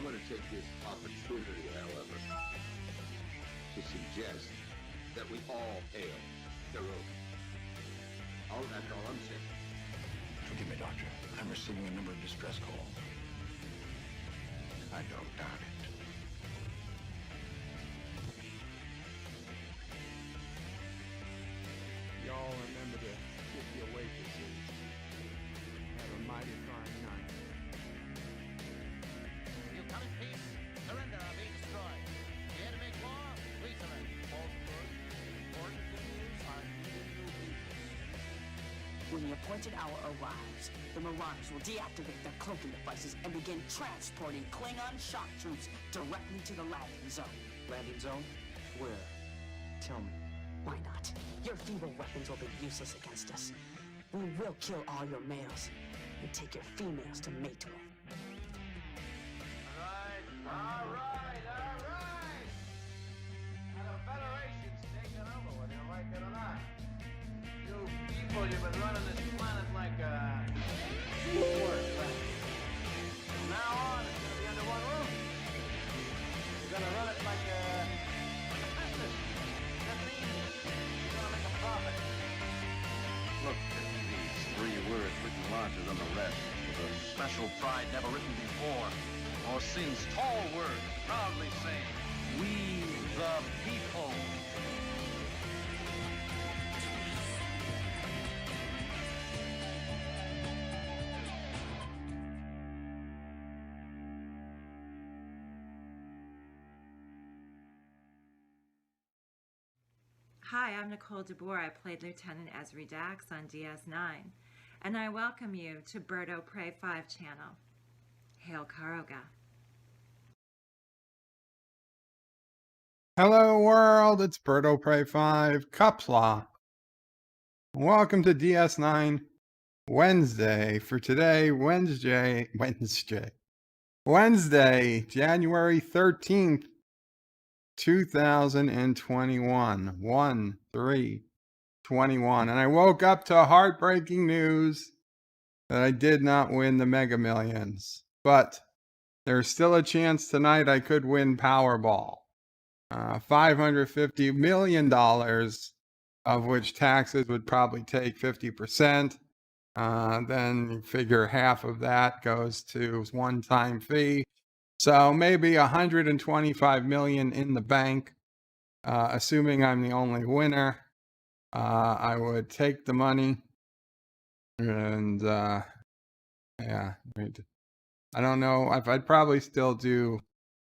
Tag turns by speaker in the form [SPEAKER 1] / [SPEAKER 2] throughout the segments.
[SPEAKER 1] going to take this opportunity, however, to suggest that we all hail heroic. That's all I'm saying.
[SPEAKER 2] Forgive me, Doctor. I'm receiving a number of distress calls. I don't doubt it.
[SPEAKER 3] Y'all remember to kiss your waitresses. Have a mighty fine night.
[SPEAKER 4] You come in peace, surrender or be destroyed. Here to make war, we surrender. All good, important things are needed to be.
[SPEAKER 5] When the appointed hour arrives, the Marauders will deactivate their cloaking devices and begin transporting Klingon shock troops directly to the landing zone.
[SPEAKER 6] Landing zone? Where? Tell me.
[SPEAKER 5] Why not? Your feeble weapons will be useless against us. We will kill all your males and take your females to mate with.
[SPEAKER 4] All right. Now the Federation's taking over, whether you like it or not. You people, you've been running this planet like a sport. From now on, it's going to be under one roof. You're going to run it like a business. That means you're going to make a profit.
[SPEAKER 1] Look at these 3 words written larger than the rest, with a special pride never written before, or since. Tall words, proudly saying, "We the people."
[SPEAKER 7] Hi, I'm Nicole DeBoer. I played Lieutenant Ezri Dax on DS9, and I welcome you to Bird O' Prey 5 channel. Hail Karoga.
[SPEAKER 8] Hello world, it's Bird O' Prey 5, Qapla. Welcome to DS9 Wednesday for today, Wednesday, January 13th, 2021, 1/3/21. And I woke up to heartbreaking news that I did not win the Mega Millions. But there's still a chance tonight I could win Powerball. $550 million, of which taxes would probably take 50%. Then you figure half of that goes to one-time fee. So maybe $125 million in the bank, assuming I'm the only winner. I would take the money and yeah, I don't know if I'd probably still do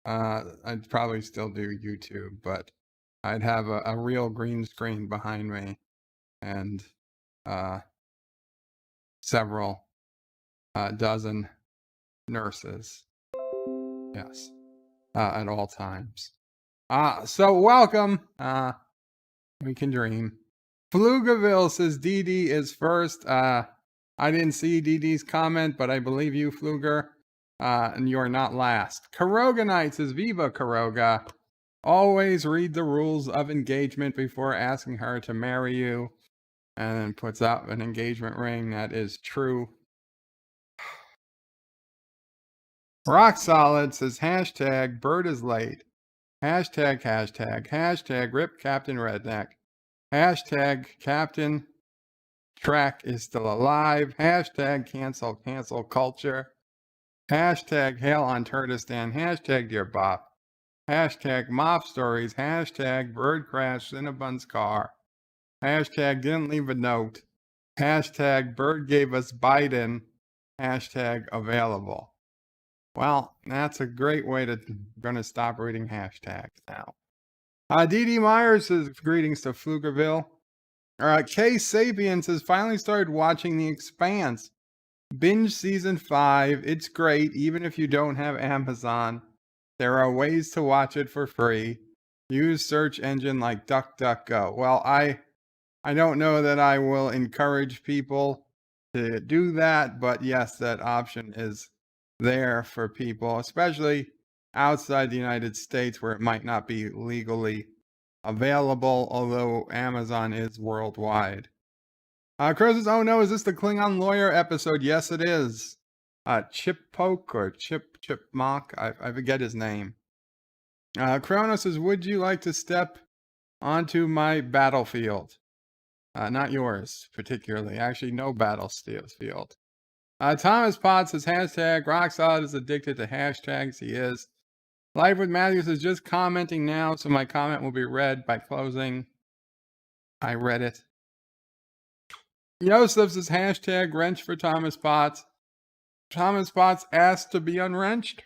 [SPEAKER 8] YouTube, but I'd have a real green screen behind me and several dozen nurses. Yes, at all times. So welcome. We can dream. Flugaville says DD is first. I didn't see DD's comment, but I believe you, Fluger. And you're not last. Karoga Knight says, Viva Karoga. Always read the rules of engagement before asking her to marry you. And then puts out an engagement ring. That is true. Rock Solid says, hashtag Bird is late. Hashtag rip Captain Redneck. Hashtag Captain Track is still alive. Hashtag cancel culture. Hashtag hail on Turtistan. Hashtag dear Bob. Hashtag mop stories. Hashtag bird crashed Cinnabon's car. Hashtag didn't leave a note. Hashtag bird gave us Biden. Hashtag available. Well, that's a great way to gonna stop reading hashtags now. DD Myers says greetings to Pflugerville. K Sapien says finally started watching The Expanse. Binge season 5. It's great, even if you don't have Amazon. There are ways to watch it for free. Use search engine like DuckDuckGo. Well, I don't know that I will encourage people to do that, but yes, that option is there for people, especially outside the United States where it might not be legally available, although Amazon is worldwide. Crow says, oh no, is this the Klingon lawyer episode? Yes, it is. Chippoke or Chipmock. I forget his name. Kronos says, would you like to step onto my battlefield? Not yours, particularly. Actually, no battlefield. Thomas Potts says, hashtag Rock Solid is addicted to hashtags. He is. Life with Matthews is just commenting now, so my comment will be read by closing. I read it. Yosef says, hashtag wrench for Thomas Potts. Thomas Potts asked to be unwrenched.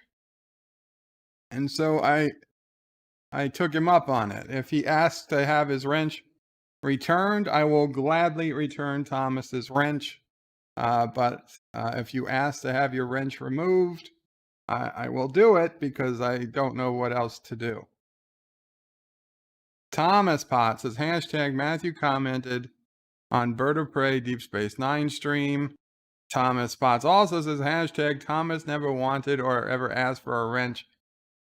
[SPEAKER 8] And so I took him up on it. If he asks to have his wrench returned, I will gladly return Thomas's wrench. But if you ask to have your wrench removed, I will do it because I don't know what else to do. Thomas Potts says, hashtag Matthew commented on Bird of Prey Deep Space Nine stream. Thomas Potts also says, hashtag Thomas never wanted or ever asked for a wrench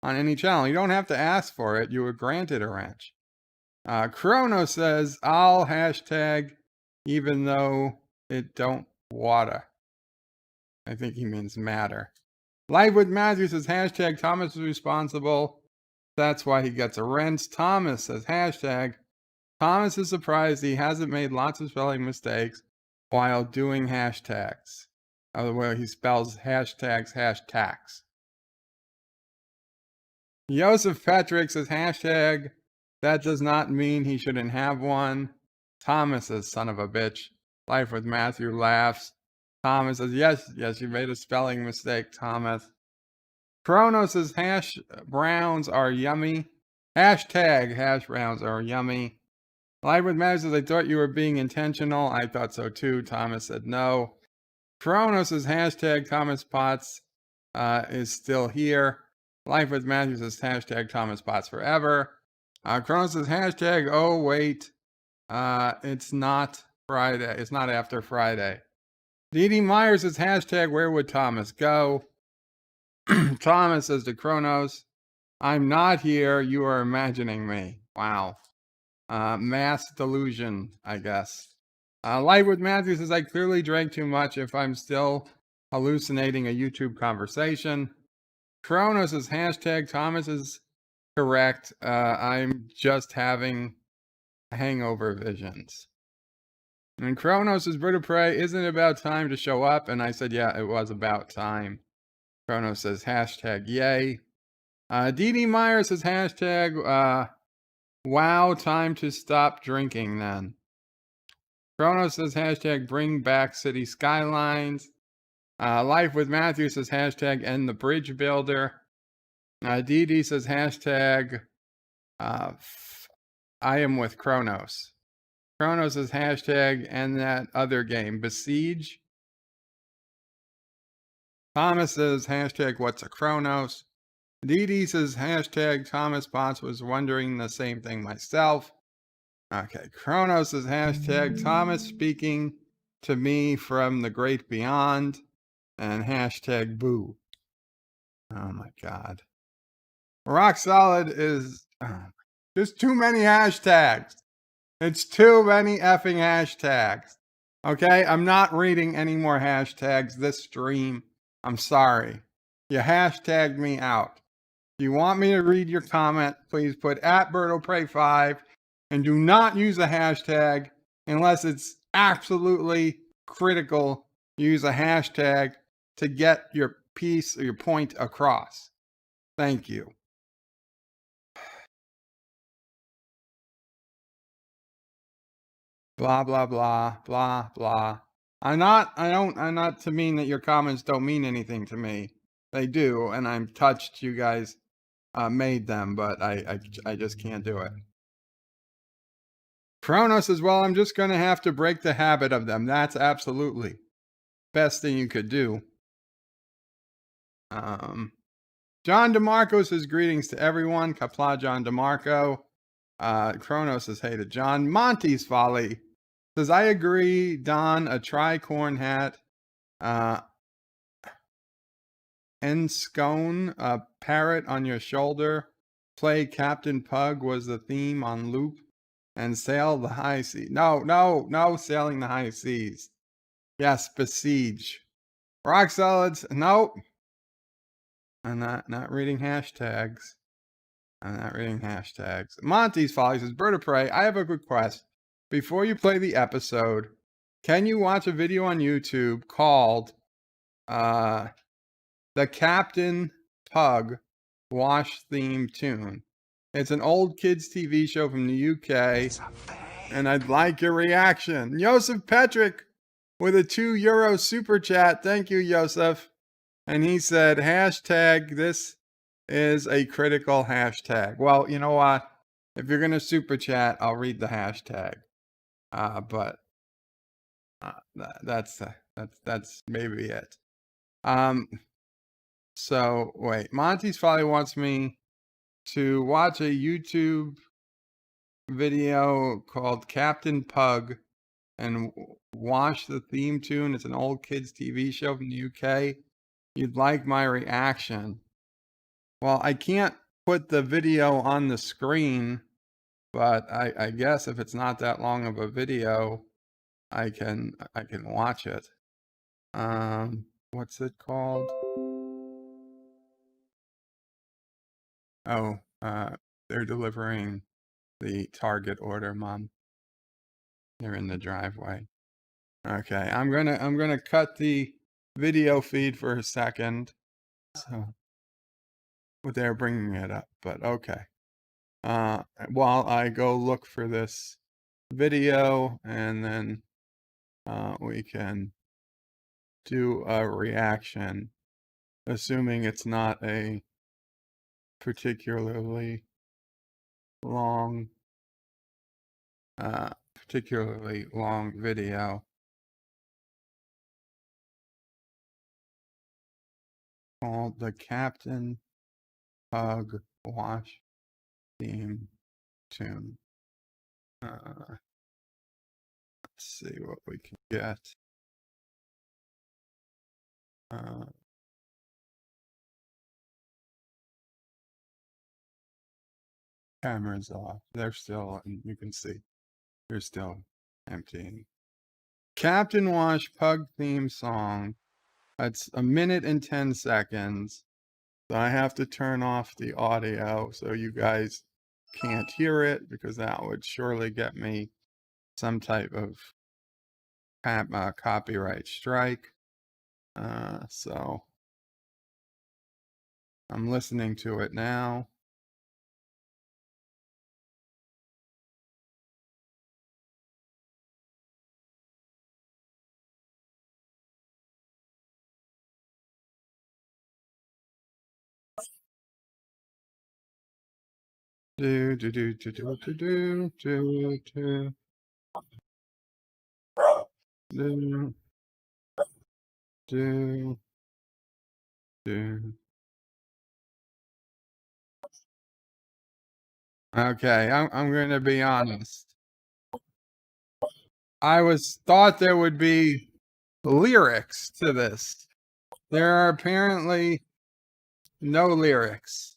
[SPEAKER 8] on any channel. You don't have to ask for it. You were granted a wrench. Chrono says, I'll hashtag even though it don't water. I think he means matter. Live with Matthew says, hashtag Thomas is responsible. That's why he gets a wrench. Thomas says, hashtag Thomas is surprised he hasn't made lots of spelling mistakes while doing hashtags. Where he spells hashtags. Joseph Patrick says, hashtag that does not mean he shouldn't have one. Thomas says, son of a bitch. Life with Matthew laughs. Thomas says, yes, you made a spelling mistake, Thomas. Chrono says, hash browns are yummy. Hashtag hash browns are yummy. Live with Matthew says, I thought you were being intentional. I thought so too. Thomas said no. Chrono says, hashtag Thomas Potts is still here. Life with Matthew says, hashtag Thomas Potts forever. Chrono says, hashtag, oh wait, it's not Friday. It's not after Friday. D.D. Myers says, hashtag where would Thomas go? Thomas says to Kronos, I'm not here. You are imagining me. Wow. Mass delusion, I guess. Live with Matthew says, I clearly drank too much if I'm still hallucinating a YouTube conversation. Kronos says, hashtag Thomas is correct. I'm just having hangover visions. And Kronos says, Bird of Prey, isn't it about time to show up? And I said, yeah, it was about time. Kronos says, hashtag yay. D.D. Myers says, hashtag wow, time to stop drinking then. Kronos says, hashtag bring back city skylines. Life with Matthew says, hashtag end the bridge builder. DD says, hashtag I am with Kronos. Kronos says, hashtag end that other game, Besiege. Thomas says, hashtag what's a Kronos. DD says, hashtag Thomas Potts was wondering the same thing myself. Okay, Kronos says, hashtag Thomas speaking to me from the great beyond. And hashtag boo. Oh my God. Rock Solid is there's too many hashtags. It's too many effing hashtags. Okay, I'm not reading any more hashtags this stream. I'm sorry. You hashtagged me out. If you want me to read your comment, please put @BirdoPrey5 and do not use a hashtag unless it's absolutely critical. Use a hashtag to get your piece or your point across. Thank you. Blah, blah, blah, blah, blah. I'm not to mean that your comments don't mean anything to me. They do, and I'm touched you guys made them, but I just can't do it. Kronos says, well, I'm just going to have to break the habit of them. That's absolutely best thing you could do. John DeMarco says, greetings to everyone. Qapla John DeMarco. Kronos says, hey to John. Monty's Folly says, I agree, Don, a tricorn hat. Enscone, a parrot on your shoulder. Play Captain Pug was the theme on loop. And sail the high seas. No, sailing the high seas. Yes, Besiege. Rock solids. Nope. I'm not reading hashtags. I'm not reading hashtags. Monty's Folly says, Bird of Prey, I have a request. Before you play the episode, can you watch a video on YouTube called The Captain Pug Wash Theme Tune? It's an old kids TV show from the UK, and I'd like your reaction. Joseph Petrick with a €2 super chat. Thank you, Joseph. And he said, hashtag, this is a critical hashtag. Well, you know what? If you're going to super chat, I'll read the hashtag. But that's maybe it. So wait, Monty's Folly wants me to watch a YouTube video called Captain Pug and wash the theme tune. It's an old kids TV show from the UK. You'd like my reaction. Well, I can't put the video on the screen, but I guess if it's not that long of a video, I can watch it. What's it called? Oh, they're delivering the Target order, Mom. They're in the driveway. Okay, I'm gonna cut the video feed for a second. So they're bringing it up, but okay. While I go look for this video, and then we can do a reaction, assuming it's not a particularly long video. Called the Captain Pug Wash Theme Tune. Let's see what we can get. Cameras off. They're still, and you can see they're still emptying. Captain Wash Pug theme song. That's 1 minute and 10 seconds. So I have to turn off the audio so you guys can't hear it, because that would surely get me some type of copyright strike. So I'm listening to it now. Do do do do do do do do do. Do, do. Okay, I'm going to be honest. I thought there would be lyrics to this. There are apparently no lyrics.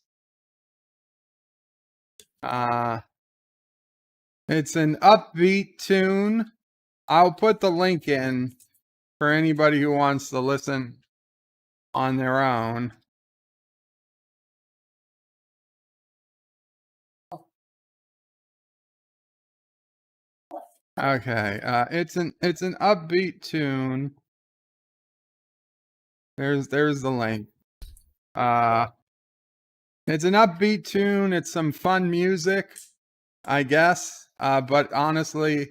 [SPEAKER 8] It's an upbeat tune. I'll put the link in for anybody who wants to listen on their own. Okay, it's an upbeat tune. There's the link. It's an upbeat tune. It's some fun music, I guess. But honestly,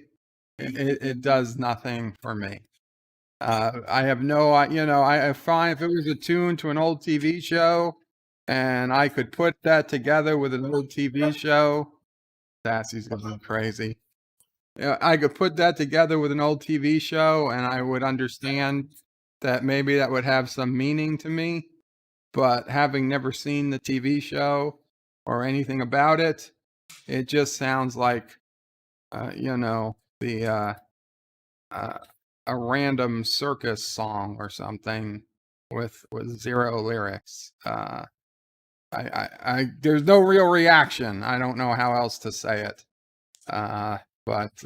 [SPEAKER 8] it does nothing for me. I have no, I find if it was a tune to an old TV show and I could put that together with an old TV show, Sassy's going crazy. I could put that together with an old TV show and I would understand that maybe that would have some meaning to me. But having never seen the TV show or anything about it, it just sounds like, a random circus song or something with zero lyrics. There's no real reaction. I don't know how else to say it. But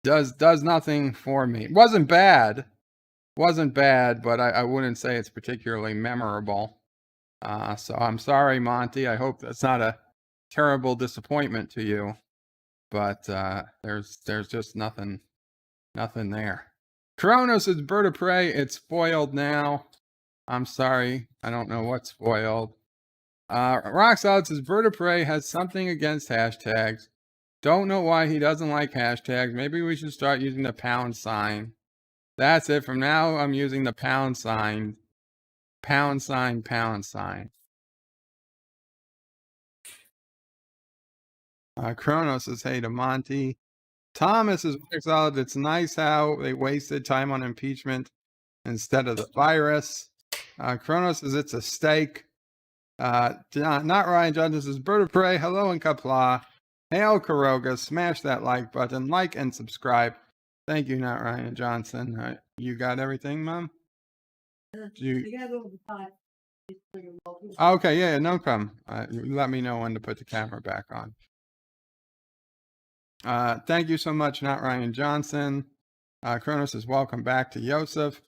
[SPEAKER 8] does nothing for me. It wasn't bad. wasn't bad, but I wouldn't say it's particularly memorable. So I'm sorry, Monty. I hope that's not a terrible disappointment to you, but there's just nothing there. Kronos is bird of prey. It's spoiled now. I'm sorry. I don't know what's spoiled. Rock Solid says bird of prey has something against hashtags. Don't know why he doesn't like hashtags. Maybe we should start using the pound sign. That's it. From now, I'm using the pound sign. Pound sign, pound sign. Kronos says, hey to Monty. Thomas is solid. It's nice how they wasted time on impeachment instead of the virus. Kronos says it's a steak. Not Ryan Johnson says, bird of prey. Hello and Qapla. Hail Karoga. Smash that like button. Like and subscribe. Thank you, not Ryan Johnson. You got everything, Mom? Okay, yeah, no problem. Let me know when to put the camera back on. Thank you so much, not Ryan Johnson. Kronos says, welcome back to Yosef.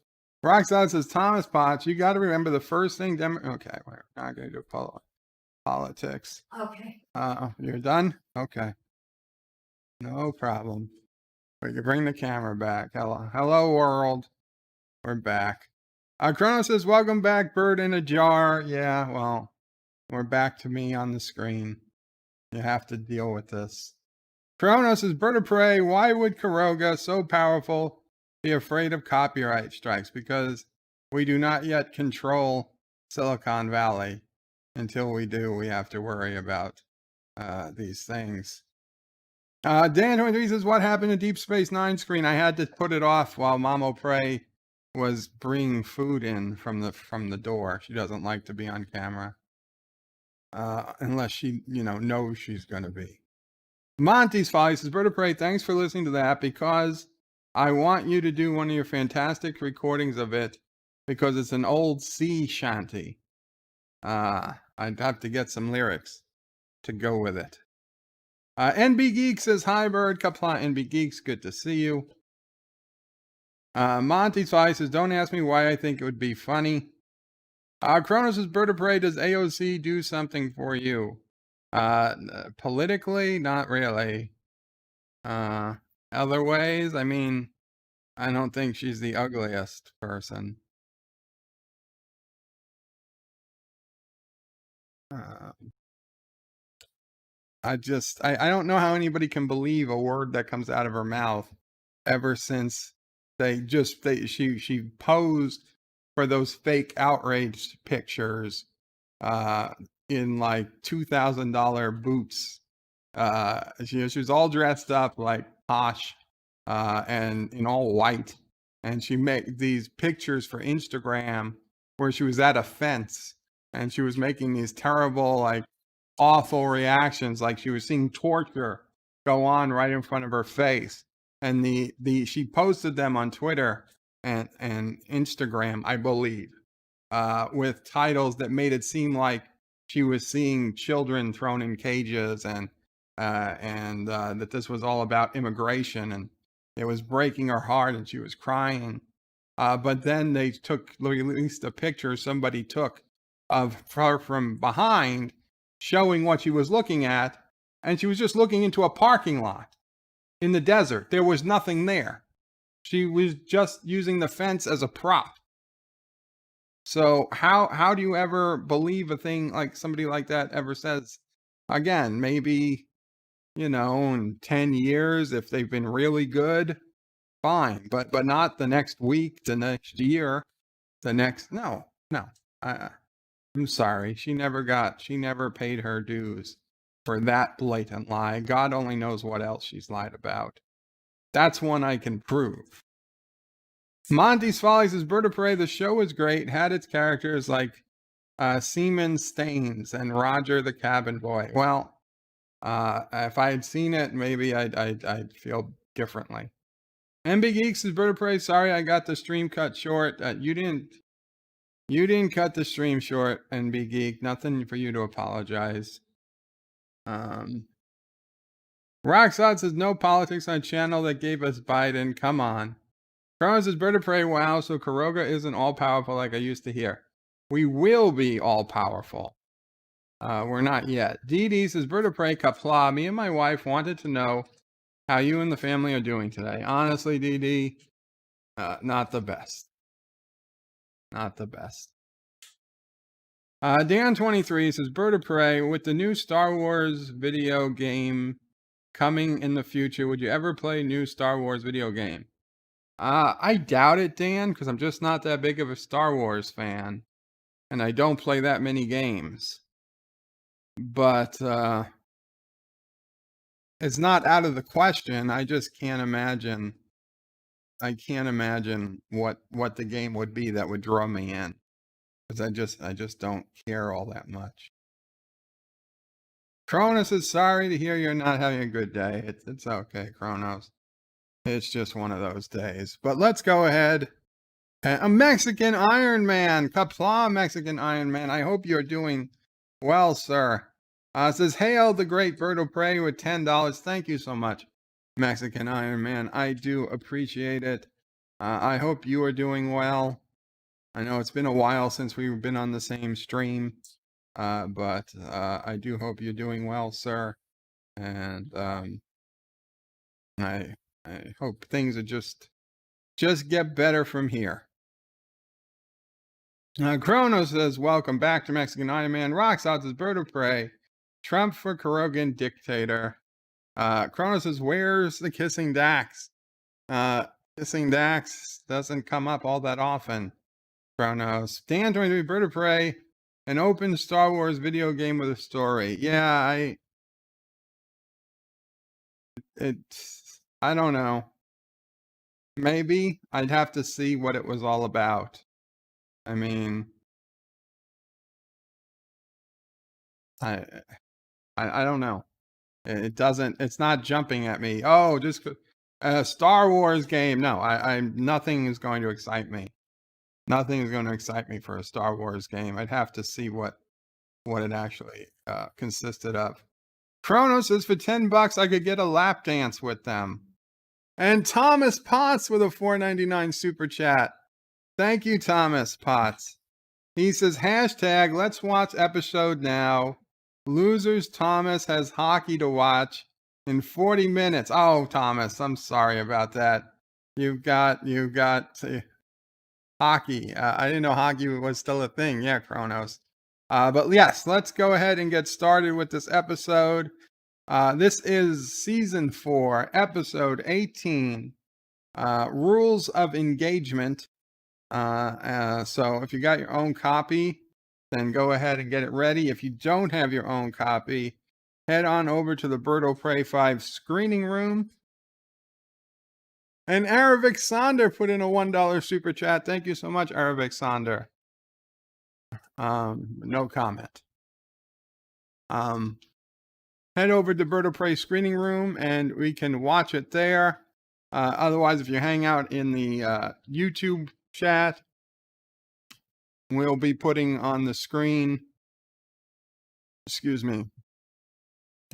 [SPEAKER 8] Roxanne says, Thomas Potts, you got to remember the first thing. Okay, we're not going to do politics.
[SPEAKER 9] Okay.
[SPEAKER 8] You're done? Okay. No problem. We can bring the camera back. Hello, world. We're back. Kronos says, welcome back, bird in a jar. Yeah, well, we're back to me on the screen. You have to deal with this. Kronos says, bird of prey, why would Karoga, so powerful, be afraid of copyright strikes? Because we do not yet control Silicon Valley. Until we do, we have to worry about these things. Dan 23 says, what happened to Deep Space Nine screen? I had to put it off while Mamo Prey was bringing food in from the door. She doesn't like to be on camera. Unless she, knows she's going to be. Monty's Folly says, bird of prey, thanks for listening to that, because I want you to do one of your fantastic recordings of it, because it's an old sea shanty. I'd have to get some lyrics to go with it. NB Geek says, hi, bird. Qapla, NB Geeks, good to see you. Monty's Folly says, don't ask me why I think it would be funny. Kronos says, bird of prey, does AOC do something for you? Politically, not really. Other ways, I mean, I don't think she's the ugliest person. I don't know how anybody can believe a word that comes out of her mouth ever since she posed for those fake outrage pictures in like $2,000 boots. She was all dressed up like posh and in all white, and she made these pictures for Instagram where she was at a fence and she was making these terrible, like, awful reactions, like she was seeing torture go on right in front of her face. And she posted them on Twitter and Instagram, I believe, with titles that made it seem like she was seeing children thrown in cages and that this was all about immigration, and it was breaking her heart and she was crying. But then they released a picture somebody took of her from behind, showing what she was looking at, and she was just looking into a parking lot in the desert. There was nothing there. She was just using the fence as a prop. So how do you ever believe a thing like somebody like that ever says? Again, maybe, in 10 years, if they've been really good, fine, but not the next week, the next year, no. I'm sorry. She never paid her dues for that blatant lie. God only knows what else she's lied about. That's one I can prove. Monty's Folly says, bird of prey, the show was great, had its characters like Seaman Staines and Roger the cabin boy. Well, if I had seen it, maybe I'd feel differently. MB Geeks says, bird of prey, sorry I got the stream cut short. You didn't cut the stream short, NB Geek. Nothing for you to apologize. Roxod says, no politics on channel that gave us Biden. Come on. Kronos says, Bird of Prey, wow, so Kuroga isn't all-powerful like I used to hear. We will be all-powerful. We're not yet. DD says, Bird of Prey, Qapla, me and my wife wanted to know how you and the family are doing today. Honestly, DD, not the best. Not the best. Dan23 says, Bird of Prey, with the new Star Wars video game coming in the future, would you ever play a new Star Wars video game? I doubt it, Dan, because I'm just not that big of a Star Wars fan. And I don't play that many games. But it's not out of the question. I just can't imagine. I can't imagine what the game would be that would draw me in. Because I just don't care all that much. Kronos is sorry to hear you're not having a good day. It's okay, Kronos. It's just one of those days. But let's go ahead. A Mexican Iron Man. Qapla, Mexican Iron Man. I hope you're doing well, sir. Says, hail the great Bird of Prey with $10. Thank you so much, Mexican Iron Man. I do appreciate it. I hope you are doing well. I know it's been a while since we've been on the same stream. But I do hope you're doing well, sir. And I hope things are just get better from here. Kronos says, welcome back to Mexican Iron Man. Rocks out says, Bird of Prey. Trump for Kurogan dictator. Kronos says, where's the kissing Dax? Kissing Dax doesn't come up all that often. Kronos. Dan23, Bird of Prey. An open Star Wars video game with a story. Yeah, I don't know. Maybe I'd have to see what it was all about. I mean, I don't know. It's not jumping at me. Oh, just a Star Wars game. No, nothing is going to excite me. Nothing is going to excite me for a Star Wars game. I'd have to see what it actually consisted of. Kronos says, for $10 I could get a lap dance with them. And Thomas Potts with a $4.99 super chat. Thank you, Thomas Potts. He says, hashtag, let's watch episode now. Losers Thomas has hockey to watch in 40 minutes. Oh, Thomas, I'm sorry about that. You've got hockey. I didn't know hockey was still a thing. Yeah, Kronos. But yes, let's go ahead and get started with this episode. This is season 4, episode 18, Rules of Engagement. So if you got your own copy, then go ahead and get it ready. If you don't have your own copy, head on over to the Bird of Prey 5 screening room. And Aravic Sonder put in a $1 super chat. Thank you so much, Aravic Sonder. No comment. Head over to Bird of Prey screening room and we can watch it there. Otherwise, if you hang out in the YouTube chat, we'll be putting on the screen, excuse me,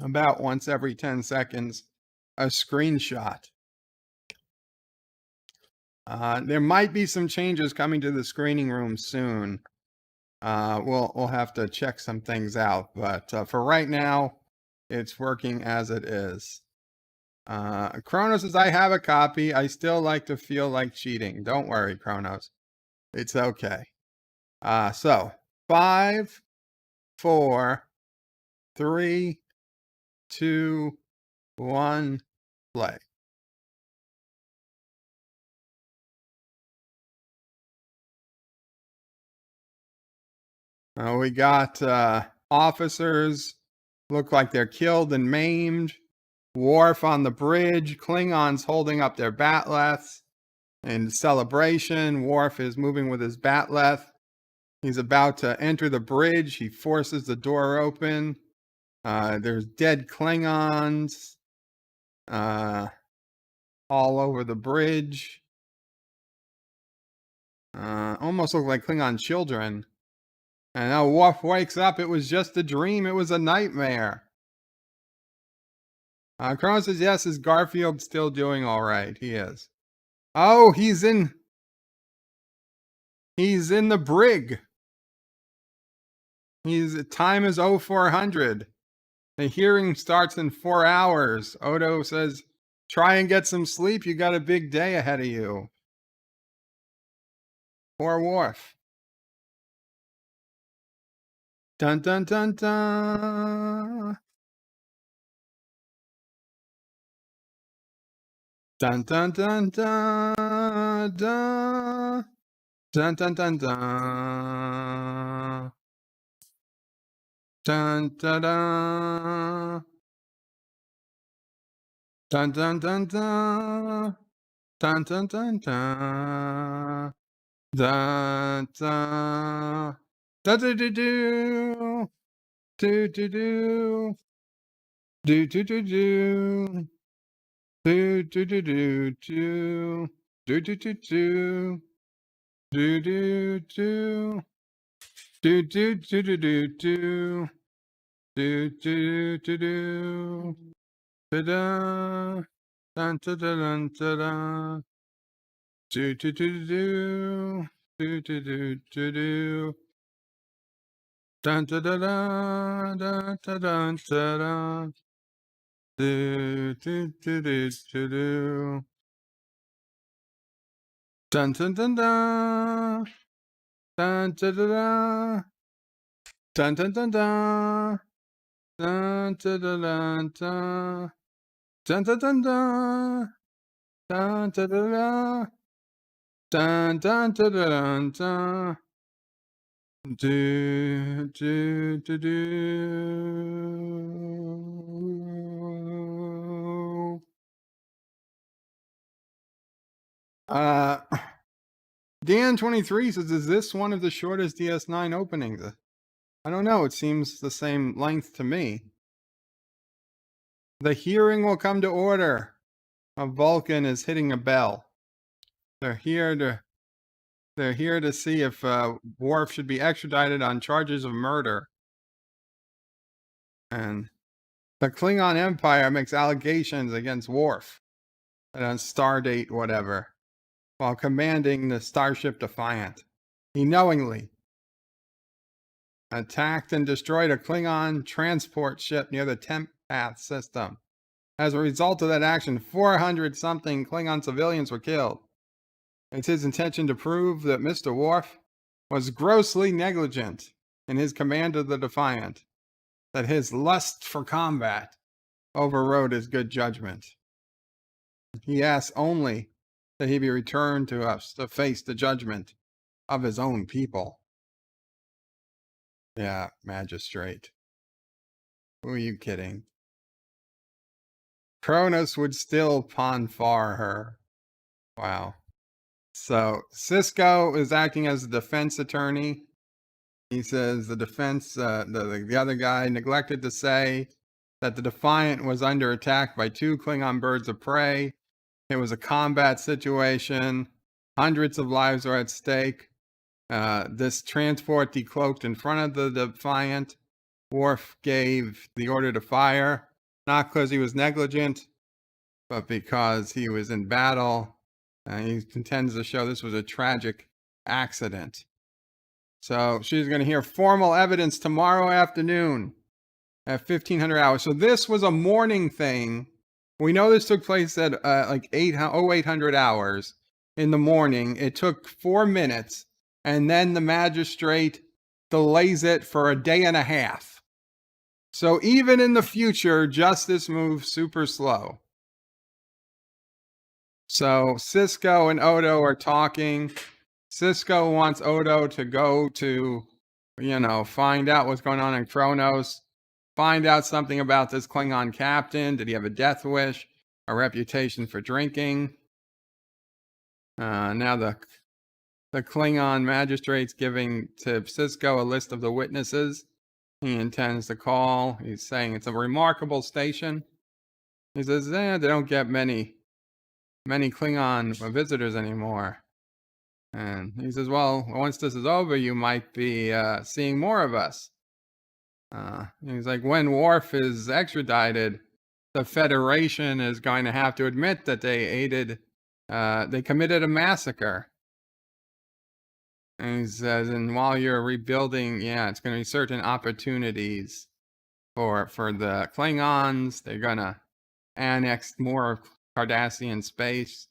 [SPEAKER 8] about once every 10 seconds, a screenshot. There might be some changes coming to the screening room soon. We'll have to check some things out, but for right now, it's working as it is. Kronos says, I have a copy. I still like to feel like cheating. Don't worry, Kronos. It's okay. So 5, 4, 3, 2, 1, play. We got officers look like they're killed and maimed. Worf on the bridge. Klingons holding up their batleths in celebration. Worf is moving with his batleth. He's about to enter the bridge. He forces the door open. There's dead Klingons all over the bridge. Almost look like Klingon children. And now Worf wakes up. It was just a dream. It was a nightmare. Kronos says, yes, is Garfield still doing all right? He is. Oh, he's in the brig. Time is 0400. The hearing starts in 4 hours. Odo says, try and get some sleep. You got a big day ahead of you. Poor Worf. Dun dun dun dun. Dun dun dun dun dun. Dun dun dun dun. Dun dun dun. Dun dun dun dun. Dun dun dun dun. Dun dun. Dun do do do. Do do do. Do do do do. Do do do do do. Do do do do. Do do do. Do do do do do do. Do do do do. Ta-da. Dun ta da dun ta da. Do do do do. Do do do do do. Dun ta da da dun ta dun ta da. Do do do do do do. Dun dun dun dun. Dun da da da. Dun dun dun dun. Dun da da dun dun. Dun dun dun dun. Dun da da da. Dun dun da da dun dun. Do do do do. Dan23 says, is this one of the shortest DS9 openings? I don't know. It seems the same length to me. The hearing will come to order. A Vulcan is hitting a bell. They're here to see if Worf should be extradited on charges of murder. And the Klingon Empire makes allegations against Worf on Stardate whatever, while commanding the starship Defiant. He knowingly attacked and destroyed a Klingon transport ship near the Temp Path system. As a result of that action, 400-something Klingon civilians were killed. It's his intention to prove that Mr. Worf was grossly negligent in his command of the Defiant, that his lust for combat overrode his good judgment. He asks only that he be returned to us to face the judgment of his own people. Yeah, magistrate. Who are you kidding? Kronos would still ponfar her. Wow. So Sisko is acting as the defense attorney. He says the defense, the other guy neglected to say that the Defiant was under attack by 2 Klingon birds of prey. It was a combat situation. Hundreds of lives are at stake. This transport decloaked in front of the Defiant. Worf gave the order to fire, not because he was negligent, but because he was in battle. He intends to show this was a tragic accident. So she's going to hear formal evidence tomorrow afternoon at 1500 hours. So this was a morning thing. We know this took place at like 0800 hours in the morning. It took 4 minutes, and then the magistrate delays it for a day and a half. So even in the future, justice moves super slow. So Sisko and Odo are talking. Sisko wants Odo to go to, find out what's going on in Kronos. Find out something about this Klingon captain. Did he have a death wish? A reputation for drinking? Now the Klingon magistrate's giving to Sisko a list of the witnesses he intends to call. He's saying it's a remarkable station. He says, they don't get many Klingon visitors anymore. And he says, well, once this is over, you might be seeing more of us. He's like, when Worf is extradited, the Federation is going to have to admit that they aided they committed a massacre. And he says, and while you're rebuilding, yeah, it's going to be certain opportunities for the Klingons. They're going to annex more of Cardassian space.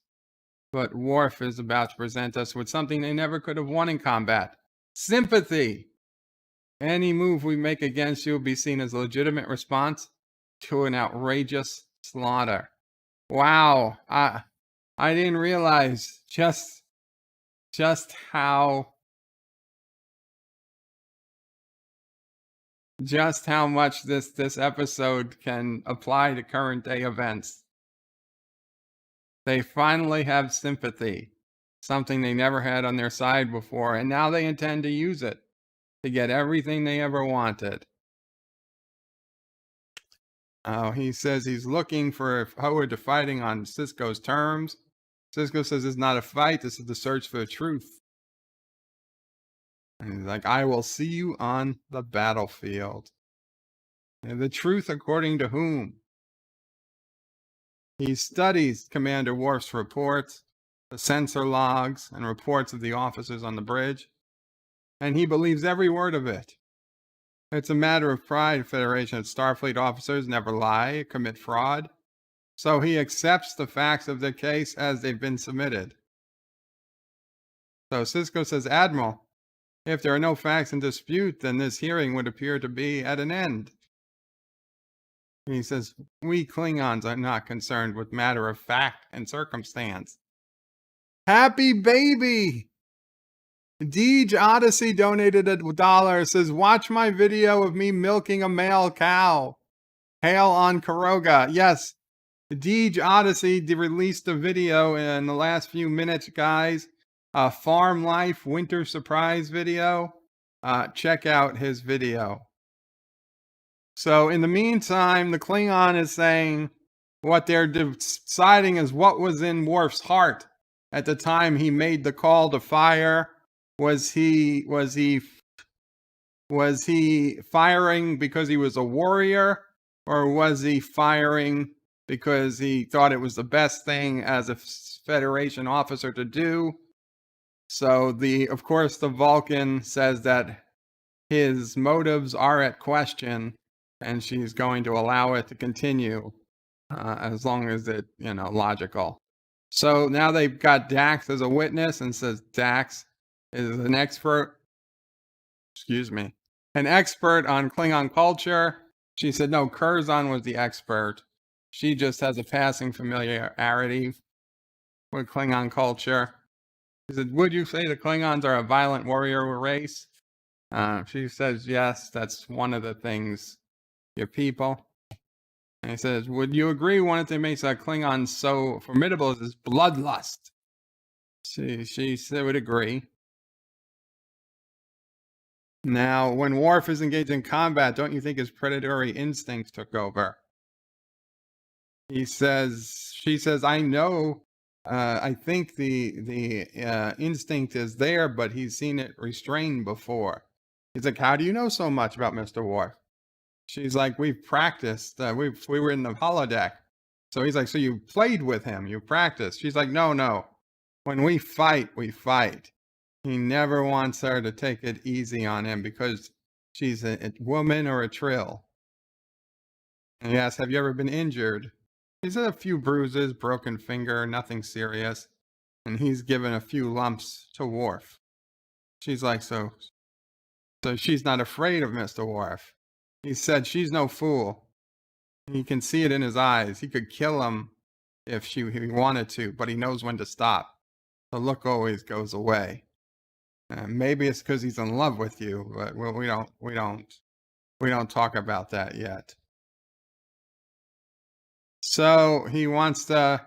[SPEAKER 8] But Worf is about to present us with something they never could have won in combat. Sympathy. Any move we make against you will be seen as a legitimate response to an outrageous slaughter. Wow. I didn't realize just how much this episode can apply to current day events. They finally have sympathy, something they never had on their side before, and now they intend to use it to get everything they ever wanted. He says he's looking for Howard to fighting on Sisko's terms. Sisko says it's not a fight, this is the search for the truth. And he's like, I will see you on the battlefield. And the truth according to whom? He studies Commander Worf's reports, the sensor logs, and reports of the officers on the bridge, and he believes every word of it. It's a matter of pride. Federation of Starfleet officers never lie, commit fraud, so he accepts the facts of the case as they've been submitted. So Sisko says, Admiral, if there are no facts in dispute, then this hearing would appear to be at an end. He says, we Klingons are not concerned with matter of fact and circumstance. Happy baby! Deej Odyssey donated $1. Says, watch my video of me milking a male cow. Hail on Karoga. Yes, Deej Odyssey released a video in the last few minutes, guys. A Farm Life Winter Surprise video. Check out his video. So in the meantime, the Klingon is saying what they're deciding is what was in Worf's heart at the time he made the call to fire. Was he firing because he was a warrior, or was he firing because he thought it was the best thing as a Federation officer to do? So of course the Vulcan says that his motives are at question, and she's going to allow it to continue as long as it's logical. So now they've got Dax as a witness, and says Dax is an expert on Klingon culture. She said no, Curzon was the expert. She just has a passing familiarity with Klingon culture. He said, would you say the Klingons are a violent warrior race? She says yes, that's one of the things. Your people. And he says, would you agree one of the things that makes a Klingon so formidable is his bloodlust? She said would agree. Now, when Worf is engaged in combat, don't you think his predatory instincts took over? She says, I know, I think the instinct is there, but he's seen it restrained before. He's like, how do you know so much about Mr. Worf? She's like, we've practiced. We were in the holodeck. So he's like, so you played with him, you practiced. She's like, no. When we fight, we fight. He never wants her to take it easy on him because she's a woman or a trill. And he asks, have you ever been injured? He's had a few bruises, broken finger, nothing serious. And he's given a few lumps to Worf. She's like, so she's not afraid of Mr. Worf. He said she's no fool. He can see it in his eyes. He could kill him if he wanted to, but he knows when to stop. The look always goes away. Maybe it's because he's in love with you, but we don't talk about that yet. So he wants to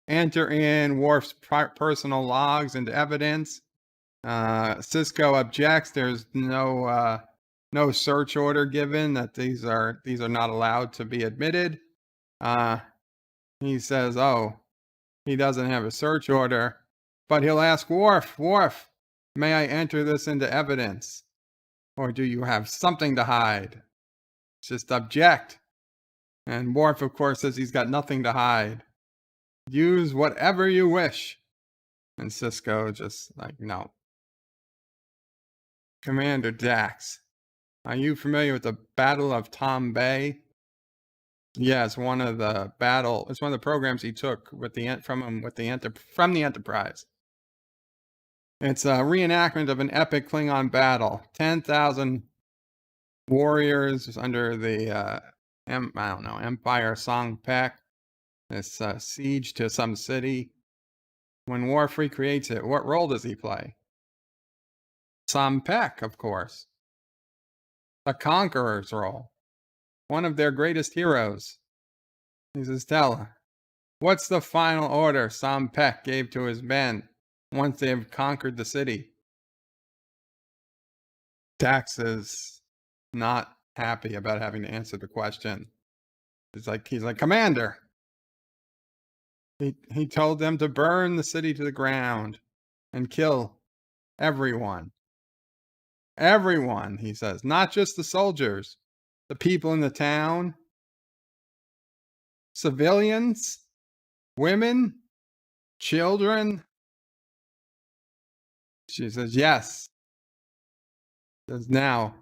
[SPEAKER 8] enter in Worf's personal logs into evidence. Sisko objects. There's no search order given, that these are not allowed to be admitted. He says, he doesn't have a search order, but he'll ask Worf, may I enter this into evidence? Or do you have something to hide? Just object. And Worf, of course, says he's got nothing to hide. Use whatever you wish. And Sisko just like, no. Commander Dax, are you familiar with the Battle of Tom Bay? Yeah, it's one of the it's one of the programs he took with from the Enterprise. It's a reenactment of an epic Klingon battle. 10,000 warriors under the Empire Song Pack. This siege to some city. When Worf recreates it, what role does he play? Sam Peck, of course. The Conqueror's role. One of their greatest heroes. He says, tell her, what's the final order Sam Peck gave to his men once they have conquered the city? Dax is not happy about having to answer the question. He's like, Commander. He told them to burn the city to the ground and kill everyone. Everyone, he says, not just the soldiers, the people in the town, civilians, women, children. She says, yes. Says, now,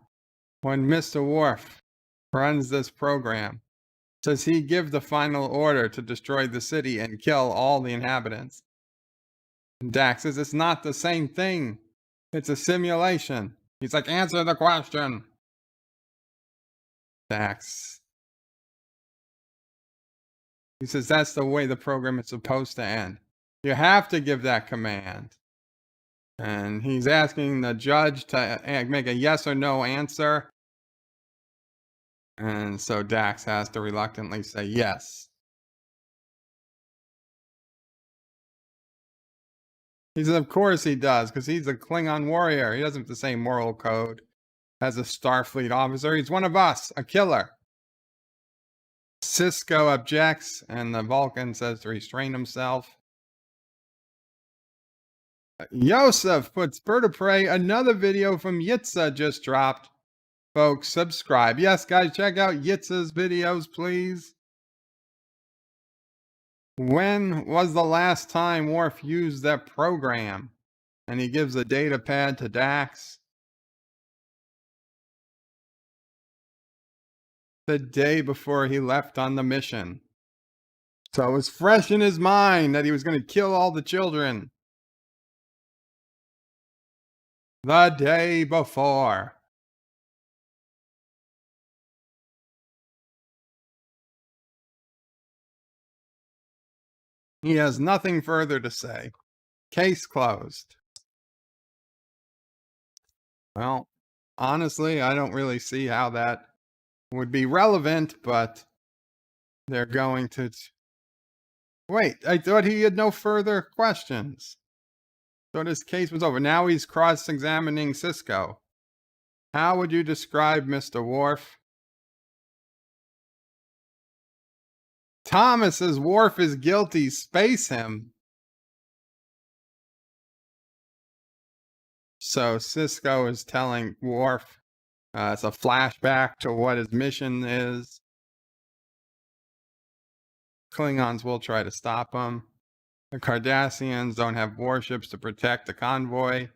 [SPEAKER 8] when Mr. Worf runs this program, does he give the final order to destroy the city and kill all the inhabitants? And Dax says, it's not the same thing. It's a simulation. He's like, answer the question. Dax. He says, that's the way the program is supposed to end. You have to give that command. And he's asking the judge to make a yes or no answer. And so Dax has to reluctantly say yes. He says, of course he does, because he's a Klingon warrior. He doesn't have the same moral code as a Starfleet officer. He's one of us, a killer. Sisko objects, and the Vulcan says to restrain himself. Yosef puts Bird of Prey. Another video from Yitza just dropped. Folks, subscribe. Yes, guys, check out Yitza's videos, please. When was the last time Worf used that program? And he gives a data pad to Dax. The day before he left on the mission. So it was fresh in his mind that he was going to kill all the children. The day before. He has nothing further to say. Case closed. Well, honestly, I don't really see how that would be relevant, but they're going to... Wait, I thought he had no further questions. So his case was over. Now he's cross-examining Sisko. How would you describe Mr. Worf? Thomas says Worf is guilty. Space him. So Sisko is telling Worf it's a flashback to what his mission is. Klingons will try to stop him. The Cardassians don't have warships to protect the convoy.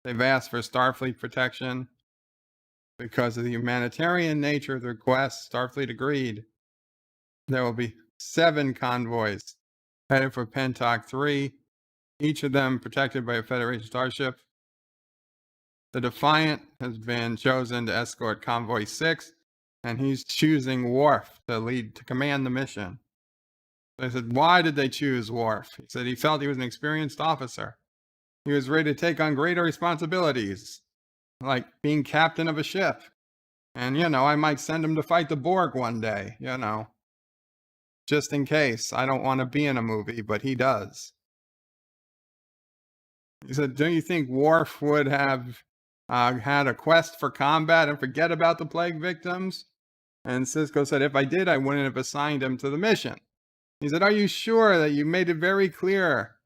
[SPEAKER 8] They've asked for Starfleet protection. Because of the humanitarian nature of the request, Starfleet agreed. There will be 7 convoys headed for Pentok 3, each of them protected by a Federation starship. The Defiant has been chosen to escort Convoy 6, and he's choosing Worf to command the mission. They said, why did they choose Worf? He said he felt he was an experienced officer. He was ready to take on greater responsibilities, like being captain of a ship. And, I might send him to fight the Borg one day, just in case. I don't want to be in a movie, but he does. He said, don't you think Worf would have had a quest for combat and forget about the plague victims? And Sisko said, if I did, I wouldn't have assigned him to the mission. He said, are you sure that you made it very clear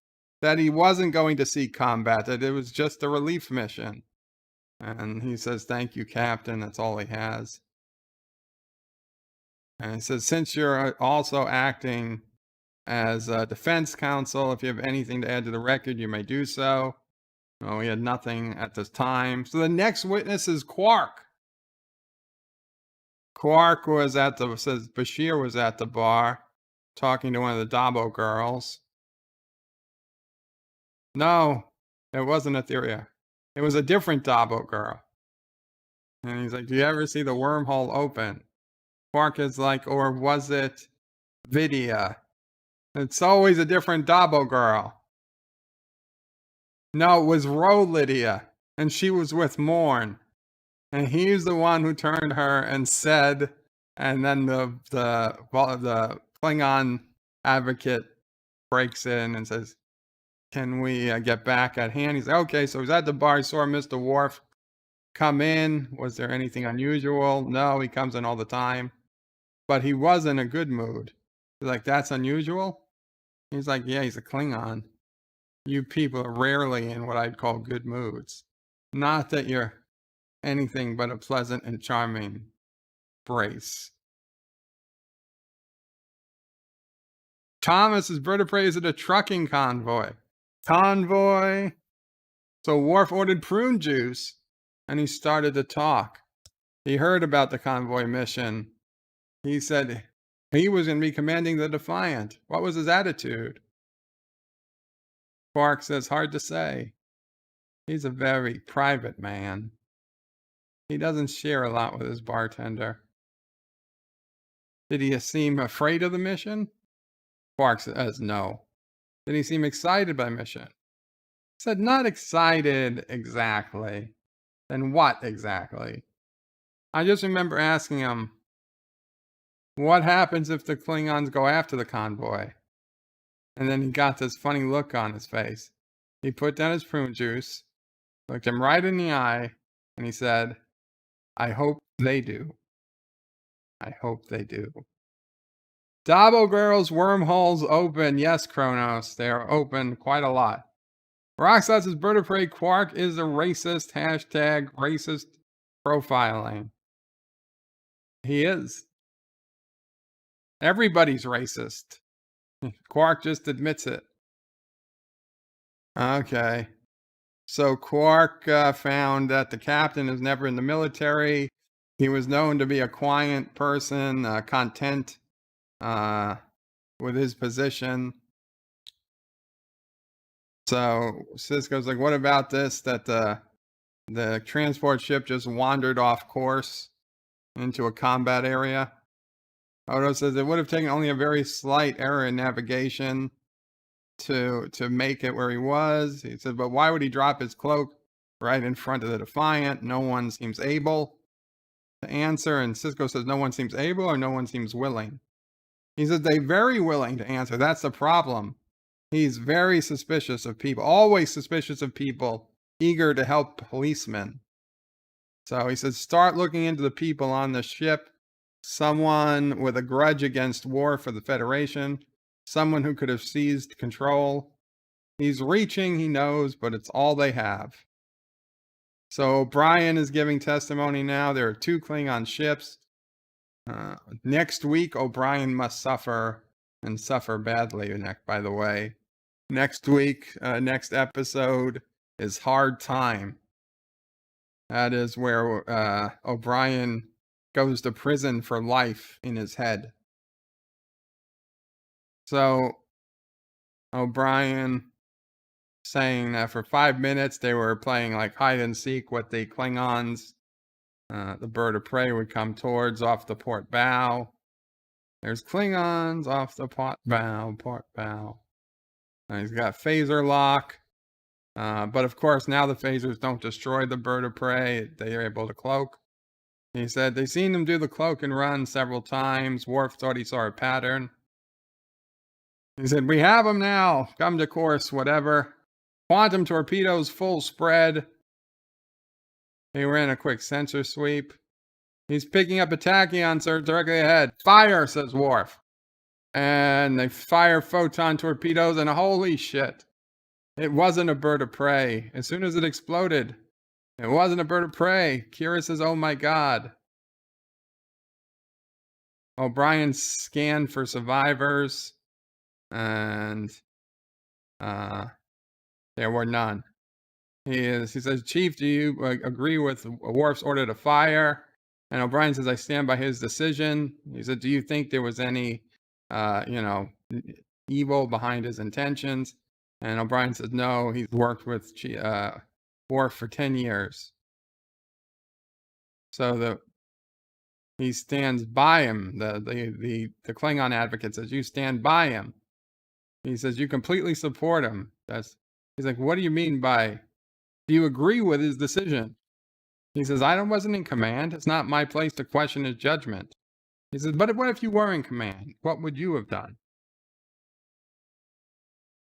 [SPEAKER 8] that he wasn't going to seek combat, that it was just a relief mission? And he says, thank you, Captain. That's all he has. And he says, since you're also acting as defense counsel. If you have anything to add to the record, you may do so. Oh, we had nothing at this time. So the next witness is Quark. Quark was at the, says Bashir was at the bar talking to one of the Dabo girls. No, it wasn't Etheria. It was a different Dabo girl. And he's like, do you ever see the wormhole open? Quark is like, or was it Vidya? It's always a different Dabo girl. No, it was Lydia, and she was with Morn. And he's the one who turned her and said, and then the Klingon advocate breaks in and says, can we get back at hand? He's like, okay, so he's at the bar. He saw Mr. Worf come in. Was there anything unusual? No, he comes in all the time. But he was in a good mood. He's like, that's unusual? He's like, yeah, he's a Klingon. You people are rarely in what I'd call good moods. Not that you're anything but a pleasant and charming brace. Thomas is bird of prey is at a trucking convoy. Convoy. So Worf ordered prune juice, and he started to talk. He heard about the convoy mission. He said he was going to be commanding the Defiant. What was his attitude? Quark says, hard to say. He's a very private man. He doesn't share a lot with his bartender. Did he seem afraid of the mission? Quark says, no. Did he seem excited by the mission? He said, not excited exactly. Then what exactly? I just remember asking him, what happens if the Klingons go after the convoy? And then he got this funny look on his face. He put down his prune juice, looked him right in the eye, and he said, I hope they do. I hope they do. Dabo girls, wormholes open. Yes, Kronos, they are open quite a lot. Roxas says bird of prey Quark is a racist. Hashtag racist profiling. He is. Everybody's racist. Quark just admits it. Okay. So Quark found that the captain is never in the military. He was known to be a quiet person, content with his position. So Sisko's like, what about this? That the transport ship just wandered off course into a combat area. Odo says it would have taken only a very slight error in navigation to make it where he was. He said, but why would he drop his cloak right in front of the Defiant? No one seems able to answer. And Sisko says, no one seems able or no one seems willing. He says, they're very willing to answer. That's the problem. He's very suspicious of people, always suspicious of people, eager to help policemen. So he says, start looking into the people on the ship. Someone with a grudge against war for the Federation. Someone who could have seized control. He's reaching, he knows, but it's all they have. So O'Brien is giving testimony now. There are 2 Klingon ships. Next week, O'Brien must suffer, and suffer badly, by the way. Next week, next episode is Hard Time. That is where O'Brien goes to prison for life in his head. So O'Brien saying that for 5 minutes they were playing like hide and seek with the Klingons. The bird of prey would come towards off the port bow. There's Klingons off the port bow. And he's got phaser lock. But of course now the phasers don't destroy the bird of prey. They are able to cloak. He said they've seen him do the cloak and run several times. Worf thought he saw a pattern. He said, we have him now. Come to course, whatever. Quantum torpedoes, full spread. He ran a quick sensor sweep. He's picking up a tachyon, sir, directly ahead. Fire, says Worf. And they fire photon torpedoes, and holy shit. It wasn't a bird of prey. As soon as it exploded, it wasn't a bird of prey. Kira says, oh my god. O'Brien scanned for survivors. and there were none. He says, Chief, do you agree with Worf's order to fire? And O'Brien says, I stand by his decision. He said, do you think there was any, evil behind his intentions? And O'Brien says, no, he's worked with Worf for 10 years. So he stands by him. The Klingon advocate says, you stand by him. He says, you completely support him. He's like, what do you mean by, do you agree with his decision? He says, I wasn't in command. It's not my place to question his judgment. He says, but what if you were in command? What would you have done?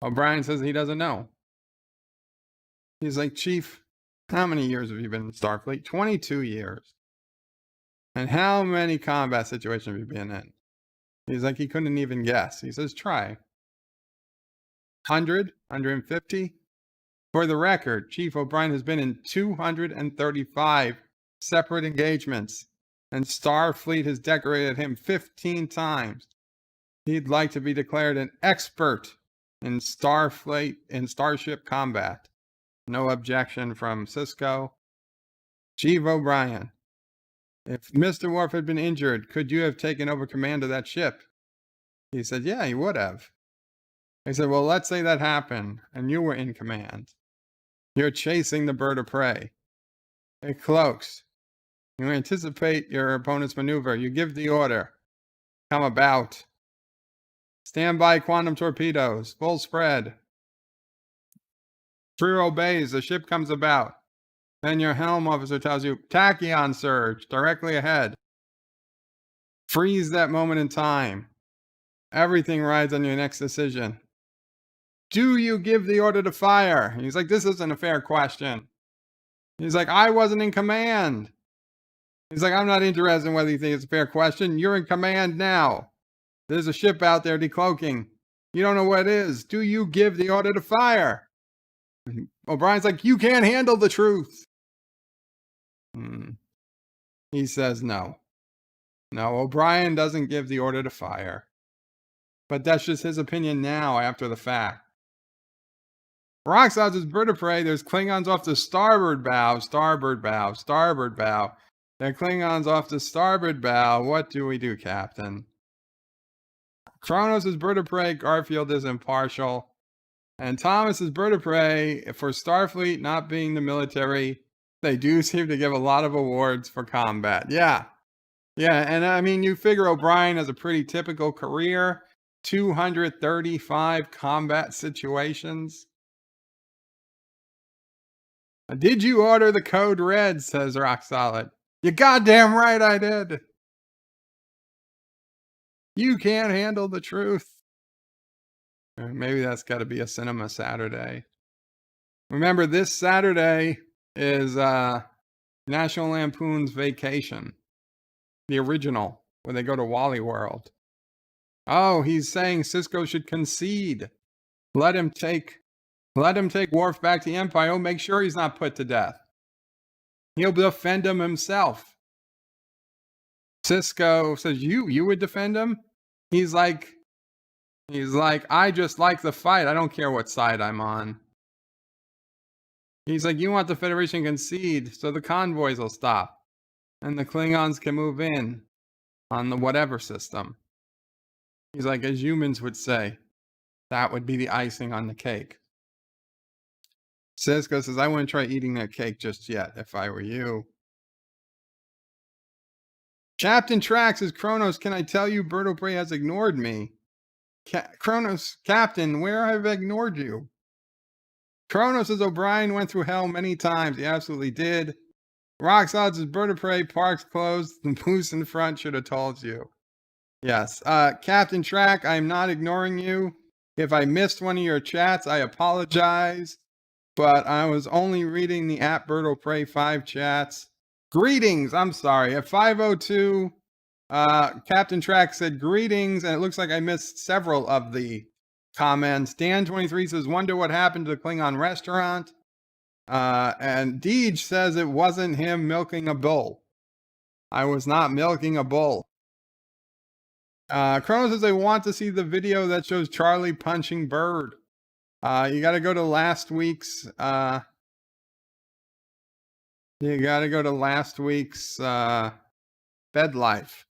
[SPEAKER 8] O'Brien says he doesn't know. He's like, Chief, how many years have you been in Starfleet? 22 years. And how many combat situations have you been in? He's like, he couldn't even guess. He says, try. 100? 150? For the record, Chief O'Brien has been in 235 separate engagements, and Starfleet has decorated him 15 times. He'd like to be declared an expert in Starfleet and starship combat. No objection from Sisko. Chief O'Brien, if Mr. Worf had been injured, could you have taken over command of that ship? He said, yeah, he would have. He said, well, let's say that happened, and you were in command. You're chasing the bird of prey. It cloaks. You anticipate your opponent's maneuver. You give the order. Come about. Stand by quantum torpedoes. Full spread. Crew obeys. The ship comes about. Then your helm officer tells you, tachyon surge, directly ahead. Freeze that moment in time. Everything rides on your next decision. Do you give the order to fire? He's like, this isn't a fair question. He's like, I wasn't in command. He's like, I'm not interested in whether you think it's a fair question. You're in command now. There's a ship out there decloaking. You don't know what it is. Do you give the order to fire? O'Brien's like, you can't handle the truth. He says no. No, O'Brien doesn't give the order to fire. But that's just his opinion now after the fact. Roxod's bird of prey. There's Klingons off the starboard bow, starboard bow, starboard bow. There are Klingons off the starboard bow. What do we do, Captain? Kronos is bird of prey. Garfield is impartial. And Thomas is bird of prey. For Starfleet not being the military, they do seem to give a lot of awards for combat. Yeah. Yeah, and I mean, you figure O'Brien has a pretty typical career. 235 combat situations. Did you order the code red, says Rock Solid. You goddamn right I did. You can't handle the truth. Maybe that's got to be a Cinema Saturday. Remember, this Saturday is National Lampoon's Vacation. The original, where they go to Wally World. Oh, he's saying Sisko should concede. Let him take Worf back to the Empire. He'll make sure he's not put to death. He'll defend him himself. Sisko says, you would defend him? He's like, I just like the fight. I don't care what side I'm on. He's like, you want the Federation to concede so the convoys will stop. And the Klingons can move in on the whatever system. He's like, as humans would say, that would be the icing on the cake. Sisko says, I wouldn't try eating that cake just yet if I were you. Captain Trax says, Kronos, can I tell you Bird O'Brien has ignored me? Kronos, Captain, where have I ignored you? Kronos says, O'Brien went through hell many times. He absolutely did. Roxodds says, Bird of Prey, parks closed. The boost in front should have told you. Yes. Captain Track, I'm not ignoring you. If I missed one of your chats, I apologize. But I was only reading the at Bird of Prey 5 chats. Greetings. I'm sorry. At 5:02, Captain Track said greetings, and it looks like I missed several of the comments. Dan23 says, wonder what happened to the Klingon restaurant. And Deej says it wasn't him milking a bull. I was not milking a bull. Chrono says they want to see the video that shows Charlie punching Bird. You got to go to last week's. Bed life.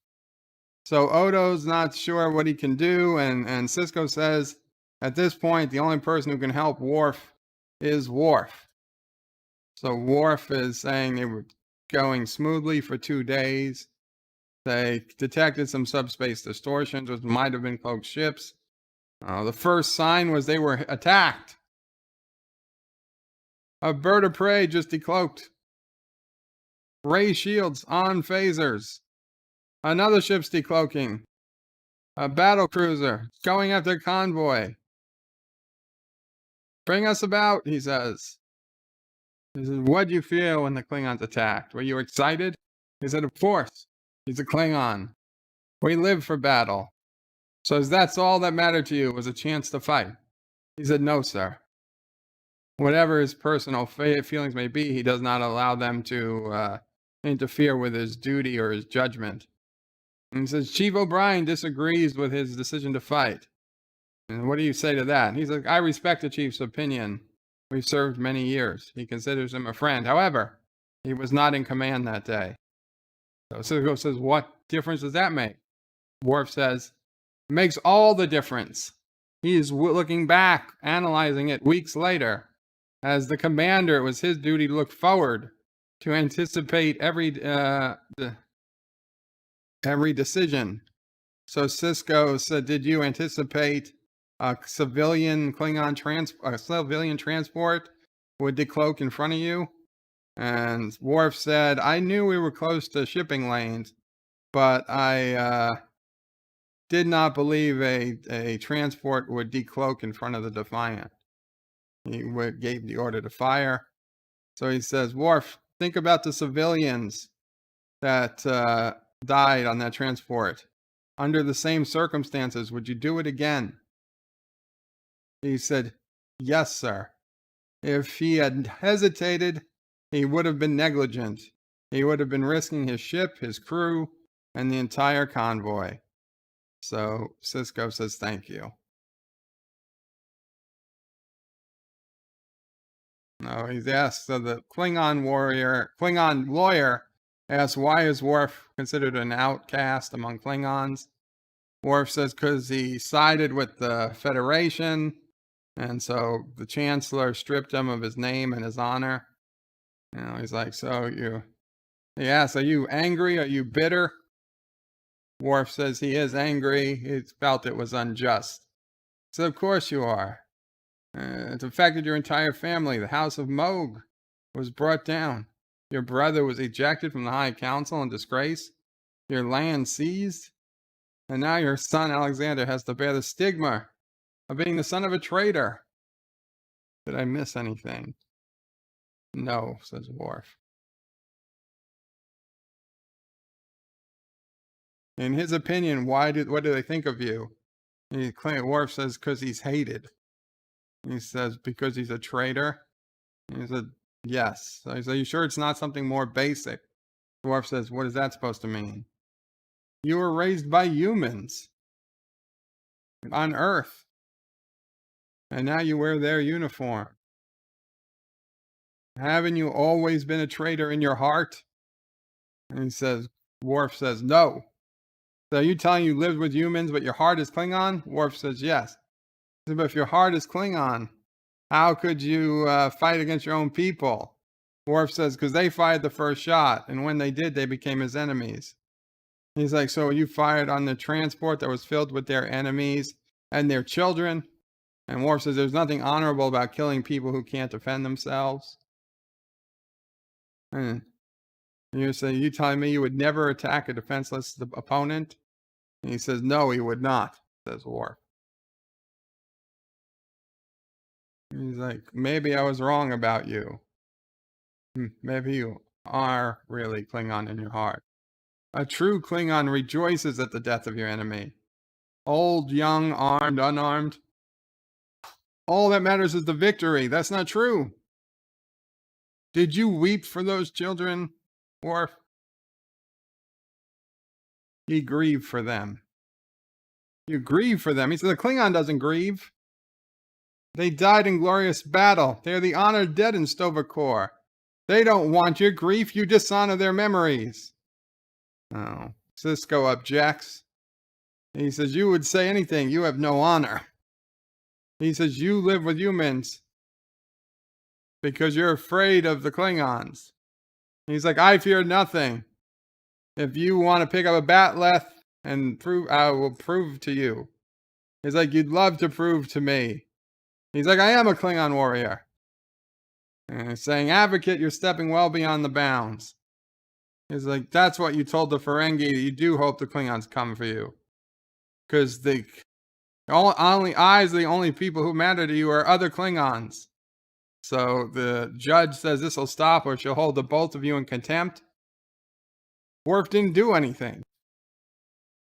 [SPEAKER 8] So Odo's not sure what he can do, and Sisko says at this point the only person who can help Worf is Worf. So Worf is saying they were going smoothly for 2 days. They detected some subspace distortions, which might have been cloaked ships. The first sign was they were attacked. A bird of prey just decloaked. Ray shields on phasers. Another ship's decloaking. A battle cruiser going after a convoy. Bring us about, he says. He says, what'd you feel when the Klingons attacked? Were you excited? He said, of course. He's a Klingon. We live for battle. So that's all that mattered to you, was a chance to fight? He said, no, sir. Whatever his personal feelings may be, he does not allow them to interfere with his duty or his judgment. And he says, Chief O'Brien disagrees with his decision to fight. And what do you say to that? He's like, I respect the chief's opinion. We've served many years. He considers him a friend. However, he was not in command that day. So Sisko says, what difference does that make? Worf says, it makes all the difference. He is looking back, analyzing it weeks later. As the commander, it was his duty to look forward, to anticipate every decision. So Sisko said, did you anticipate a civilian civilian transport would decloak in front of you? And Worf said, I knew we were close to shipping lanes, but I did not believe a transport would decloak in front of the Defiant. He gave the order to fire. So he says, Worf, think about the civilians that died on that transport. Under the same circumstances, would you do it again? He said, yes, sir. If he had hesitated, he would have been negligent. He would have been risking his ship, his crew, and the entire convoy. So Sisko says, thank you. No, he's asked, so the Klingon lawyer asks, why is Worf considered an outcast among Klingons? Worf says, because he sided with the Federation, and so the Chancellor stripped him of his name and his honor. You know, he's like, he asks, are you angry? Are you bitter? Worf says he is angry. He felt it was unjust. So of course you are. It affected your entire family. The House of Moog was brought down. Your brother was ejected from the High Council in disgrace. Your land seized. And now your son Alexander has to bear the stigma of being the son of a traitor. Did I miss anything? No, says Worf. In his opinion, what do they think of you? Worf says, because he's hated. He says, because he's a traitor? He said, yes. So he said, are you sure it's not something more basic? Worf says, what is that supposed to mean? You were raised by humans on Earth. And now you wear their uniform. Haven't you always been a traitor in your heart? And he says, Worf says, no. So are you telling you lived with humans, but your heart is Klingon? Worf says, yes. But if your heart is Klingon, how could you fight against your own people? Worf says, because they fired the first shot, and when they did, they became his enemies. He's like, so you fired on the transport that was filled with their enemies and their children? And Worf says, there's nothing honorable about killing people who can't defend themselves. And you say, you telling me you would never attack a defenseless opponent? And he says, no, he would not, says Worf. He's like, maybe I was wrong about you. Maybe you are really Klingon in your heart. A true Klingon rejoices at the death of your enemy. Old, young, armed, unarmed. All that matters is the victory. That's not true. Did you weep for those children, Worf? He grieved for them. You grieve for them. He says, the Klingon doesn't grieve. They died in glorious battle. They are the honored dead in Sto-vo-kor. They don't want your grief. You dishonor their memories. Oh, Sisko objects. He says, you would say anything. You have no honor. He says, you live with humans because you're afraid of the Klingons. He's like, I fear nothing. If you want to pick up a batleth and prove, I will prove to you. He's like, you'd love to prove to me. He's like, I am a Klingon warrior. And he's saying, advocate, you're stepping well beyond the bounds. He's like, that's what you told the Ferengi. You do hope the Klingons come for you. Because the only people who matter to you are other Klingons. So the judge says this will stop or she'll hold the both of you in contempt. Worf didn't do anything.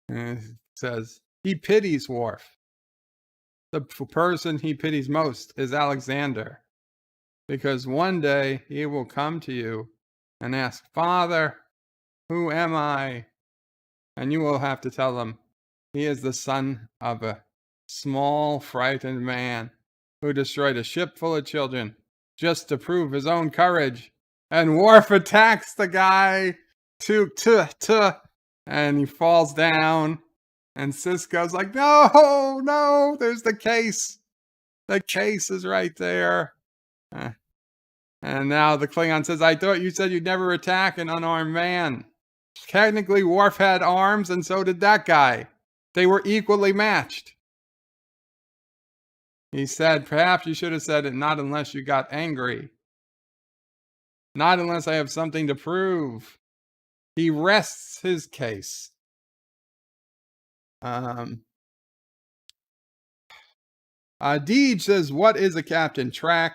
[SPEAKER 8] And it says he pities Worf. The person he pities most is Alexander. Because one day he will come to you and ask, Father, who am I? And you will have to tell him he is the son of a small, frightened man who destroyed a ship full of children just to prove his own courage. And Worf attacks the guy, and he falls down. And Sisko's like, no, there's the case. The case is right there. And now the Klingon says, I thought you said you'd never attack an unarmed man. Technically, Worf had arms, and so did that guy. They were equally matched. He said, perhaps you should have said it, not unless you got angry. Not unless I have something to prove. He rests his case. Deej says, what is a Captain Track?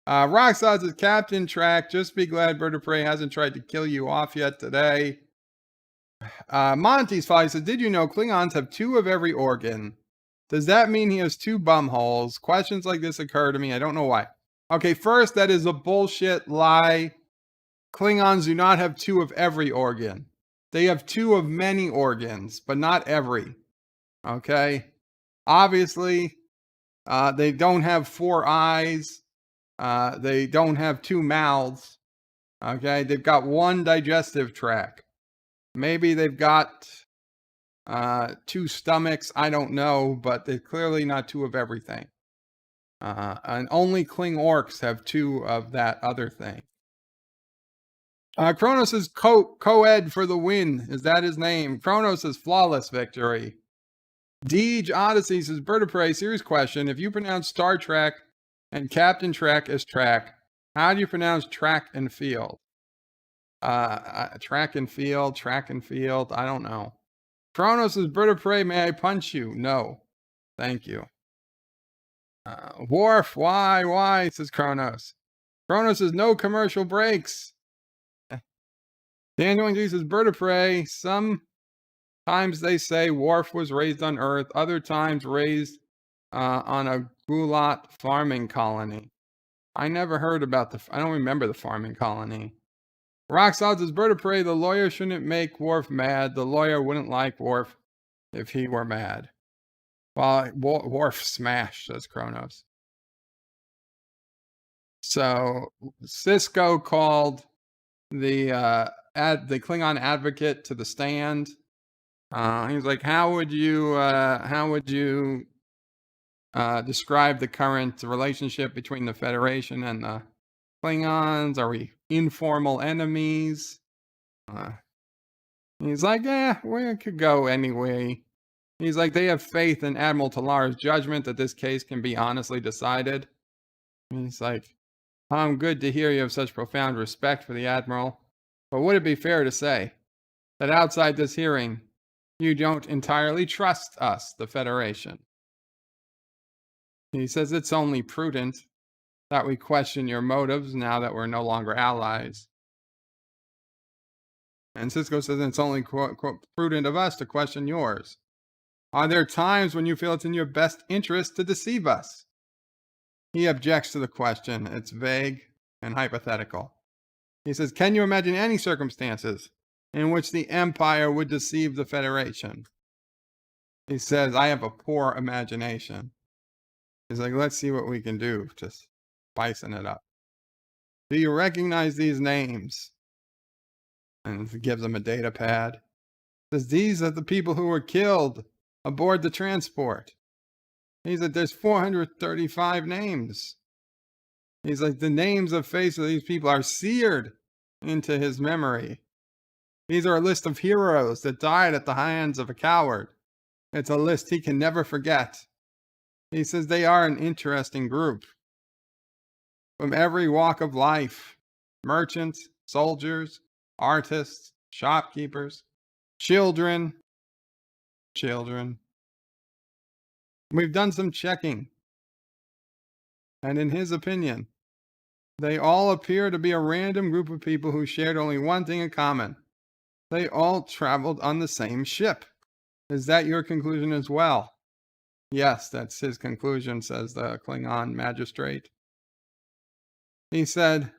[SPEAKER 8] Roxod says, Captain Track, just be glad Bird of Prey hasn't tried to kill you off yet today. Monty's Folly says, did you know Klingons have 2 of every organ? Does that mean he has 2 bum holes? Questions like this occur to me. I don't know why. Okay, first, that is a bullshit lie. Klingons do not have 2 of every organ. They have 2 of many organs, but not every. Okay? Obviously, they don't have 4 eyes. They don't have 2 mouths. Okay? They've got 1 digestive tract. Maybe they've got 2 stomachs. I don't know, but they're clearly not 2 of everything. And only Kling orcs have 2 of that other thing. Kronos is co-ed for the win. Is that his name? Kronos is flawless victory. Deej Odyssey says, Bird of Prey, serious question. If you pronounce Star Trek and Captain Trek as track, how do you pronounce track and field? Track and field, I don't know. Kronos says, Bird of Prey, may I punch you? No. Thank you. Worf, why, says Kronos. Kronos says, no commercial breaks. Daniel G says, Bird of Prey, sometimes they say Worf was raised on Earth, other times raised on a Gulat farming colony. I never heard about I don't remember the farming colony. Roxod says, Bird of Prey, the lawyer shouldn't make Worf mad. The lawyer wouldn't like Worf if he were mad. Well, Worf smashed, says Kronos. So, Sisko called the Klingon advocate to the stand. He was like, how would you describe the current relationship between the Federation and the Klingons? Are we informal enemies? He's like, we could go anyway. He's like, they have faith in Admiral Talar's judgment that this case can be honestly decided. And he's like, good to hear you have such profound respect for the Admiral. But would it be fair to say that outside this hearing, you don't entirely trust us, the Federation? He says it's only prudent that we question your motives now that we're no longer allies. And Sisko says it's only quote, prudent of us to question yours. Are there times when you feel it's in your best interest to deceive us? He objects to the question. It's vague and hypothetical. He says, can you imagine any circumstances in which the Empire would deceive the Federation? He says, I have a poor imagination. He's like, let's see what we can do to spicing it up. Do you recognize these names? And he gives them a data pad. Says, these are the people who were killed aboard the transport. He said, there's 435 names. He's like, the names of face of these people are seared into his memory. These are a list of heroes that died at the hands of a coward. It's a list he can never forget. He says they are an interesting group. From every walk of life, merchants, soldiers, artists, shopkeepers, children. We've done some checking. And in his opinion, they all appear to be a random group of people who shared only one thing in common. They all traveled on the same ship. Is that your conclusion as well? Yes, that's his conclusion, says the Klingon magistrate. He said,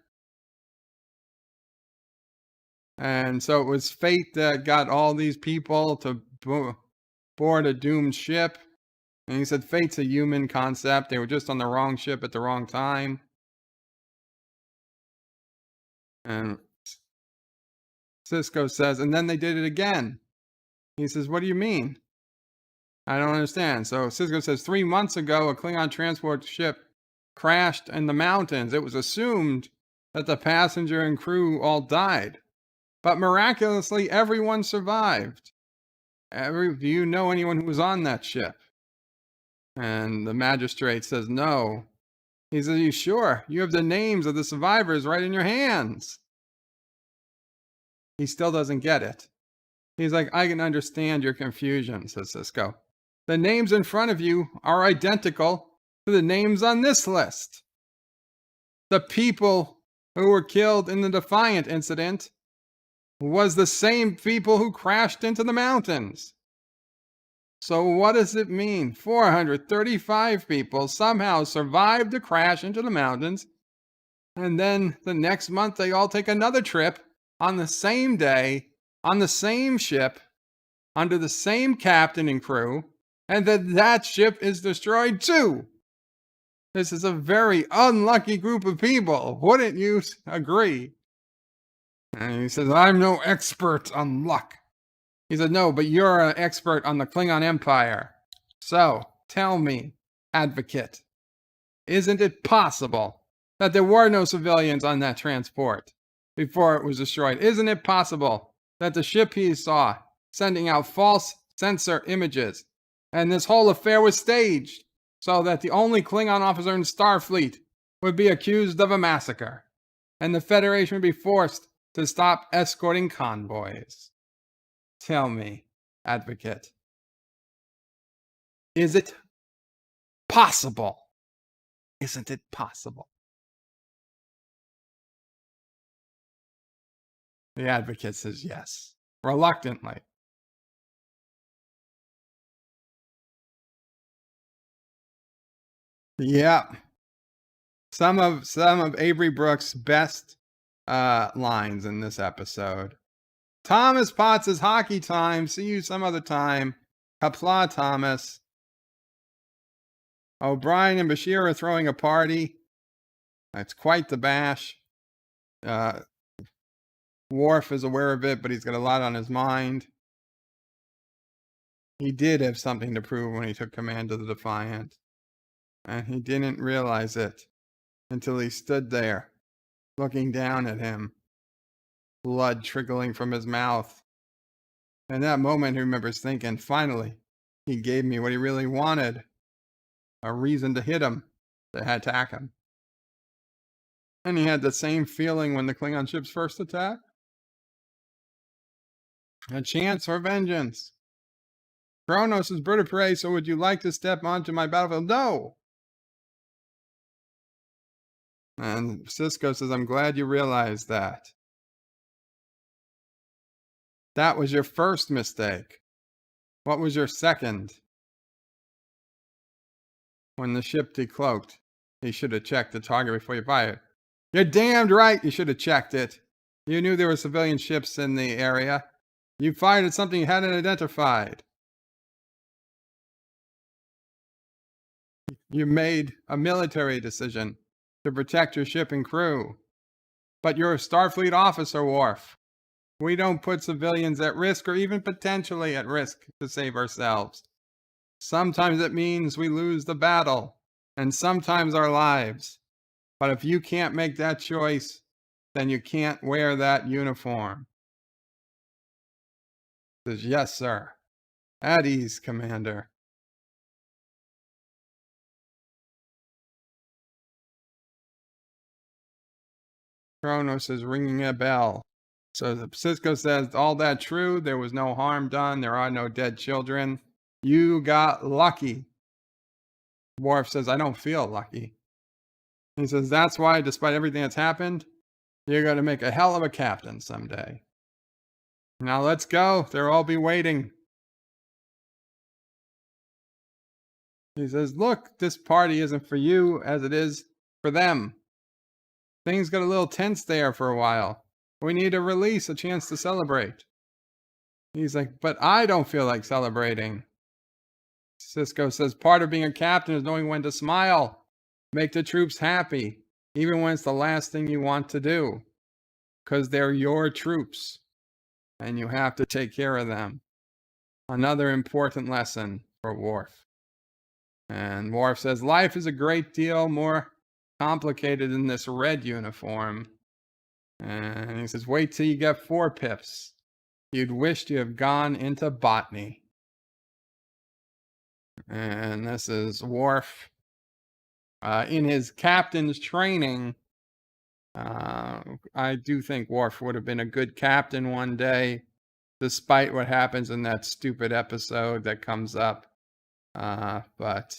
[SPEAKER 8] and so it was fate that got all these people to board a doomed ship. And he said, fate's a human concept. They were just on the wrong ship at the wrong time. And Sisko says, and then they did it again. He says, what do you mean? I don't understand. So Sisko says, 3 months ago, a Klingon transport ship crashed in the mountains. It was assumed that the passenger and crew all died. But miraculously, everyone survived. Do you know anyone who was on that ship? And the magistrate says, no. He says, are you sure? You have the names of the survivors right in your hands. He still doesn't get it. He's like, I can understand your confusion, says Sisko. The names in front of you are identical to the names on this list. The people who were killed in the Defiant incident was the same people who crashed into the mountains. So what does it mean? 435 people somehow survived the crash into the mountains, and then the next month they all take another trip on the same day, on the same ship, under the same captain and crew, and that ship is destroyed too. This is a very unlucky group of people. Wouldn't you agree? And he says, I'm no expert on luck. He said, no, but you're an expert on the Klingon Empire. So, tell me, advocate, isn't it possible that there were no civilians on that transport before it was destroyed? Isn't it possible that the ship he saw sending out false sensor images, and this whole affair was staged so that the only Klingon officer in Starfleet would be accused of a massacre, and the Federation would be forced to stop escorting convoys? Tell me, advocate, is it possible? Isn't it possible? The advocate says yes, reluctantly. Yeah. Some of Avery Brooks' best lines in this episode. Thomas Potts is hockey time. See you some other time. Qapla, Thomas. O'Brien and Bashir are throwing a party. It's quite the bash. Worf is aware of it, but he's got a lot on his mind. He did have something to prove when he took command of the Defiant. And he didn't realize it until he stood there, looking down at him, blood trickling from his mouth. In that moment, he remembers thinking, finally, he gave me what he really wanted, a reason to hit him, to attack him. And he had the same feeling when the Klingon ships first attacked. A chance for vengeance. Kronos is bird of prey, so would you like to step onto my battlefield? No! And Sisko says, I'm glad you realized that. That was your first mistake. What was your second? When the ship decloaked, you should have checked the target before you fired. You're damned right you should have checked it. You knew there were civilian ships in the area. You fired at something you hadn't identified. You made a military decision to protect your ship and crew. But you're a Starfleet officer, Worf. We don't put civilians at risk or even potentially at risk to save ourselves. Sometimes it means we lose the battle, and sometimes our lives. But if you can't make that choice, then you can't wear that uniform. He says, yes, sir. At ease, Commander. Kronos is ringing a bell. So Sisko says, all that true, there was no harm done, there are no dead children. You got lucky. Worf says, I don't feel lucky. He says, that's why, despite everything that's happened, you're going to make a hell of a captain someday. Now let's go. They'll all be waiting. He says, look, this party isn't for you as it is for them. Things got a little tense there for a while. We need a release, a chance to celebrate. He's like, but I don't feel like celebrating. Sisko says, part of being a captain is knowing when to smile, make the troops happy, even when it's the last thing you want to do. Because they're your troops, and you have to take care of them. Another important lesson for Worf. And Worf says, life is a great deal more complicated than this red uniform. And he says, wait till you get 4 pips. You'd wished you had gone into botany. And this is Worf. In his captain's training, I do think Worf would have been a good captain one day, despite what happens in that stupid episode that comes up. But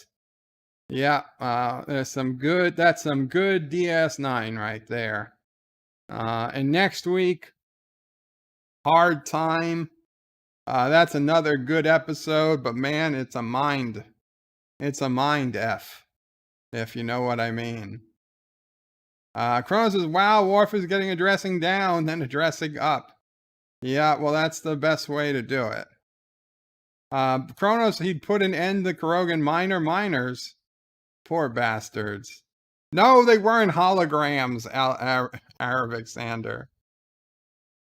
[SPEAKER 8] yeah, that's some good DS9 right there. And next week, Hard Time. That's another good episode, but man, it's a mind F, if you know what I mean. Kronos says, wow, Worf is getting a dressing down, then a dressing up. Yeah, well, that's the best way to do it. Kronos, he'd put an end to Krogan miners. Poor bastards. No, they weren't holograms, Arabic Sander.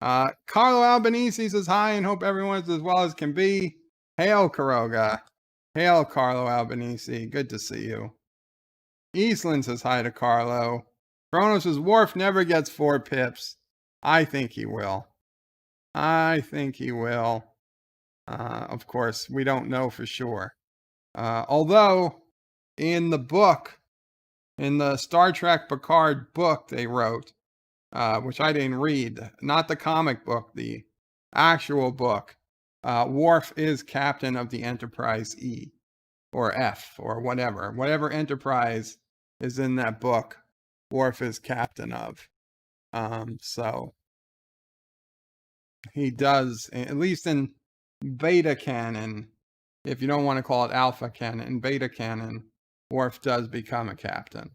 [SPEAKER 8] Carlo Albanese says hi and hope everyone's as well as can be. Hail, Karoga. Hail, Carlo Albanese. Good to see you. Eastland says hi to Carlo. Kronos says, Worf never gets 4 pips. I think he will. Of course, we don't know for sure. Although, in the book, in the Star Trek Picard book they wrote, which I didn't read, not the comic book, the actual book, Worf is captain of the Enterprise E, or F, or whatever Enterprise is in that book, Worf is captain of. So he does, at least in beta canon, if you don't want to call it alpha canon, in beta canon, Worf does become a captain.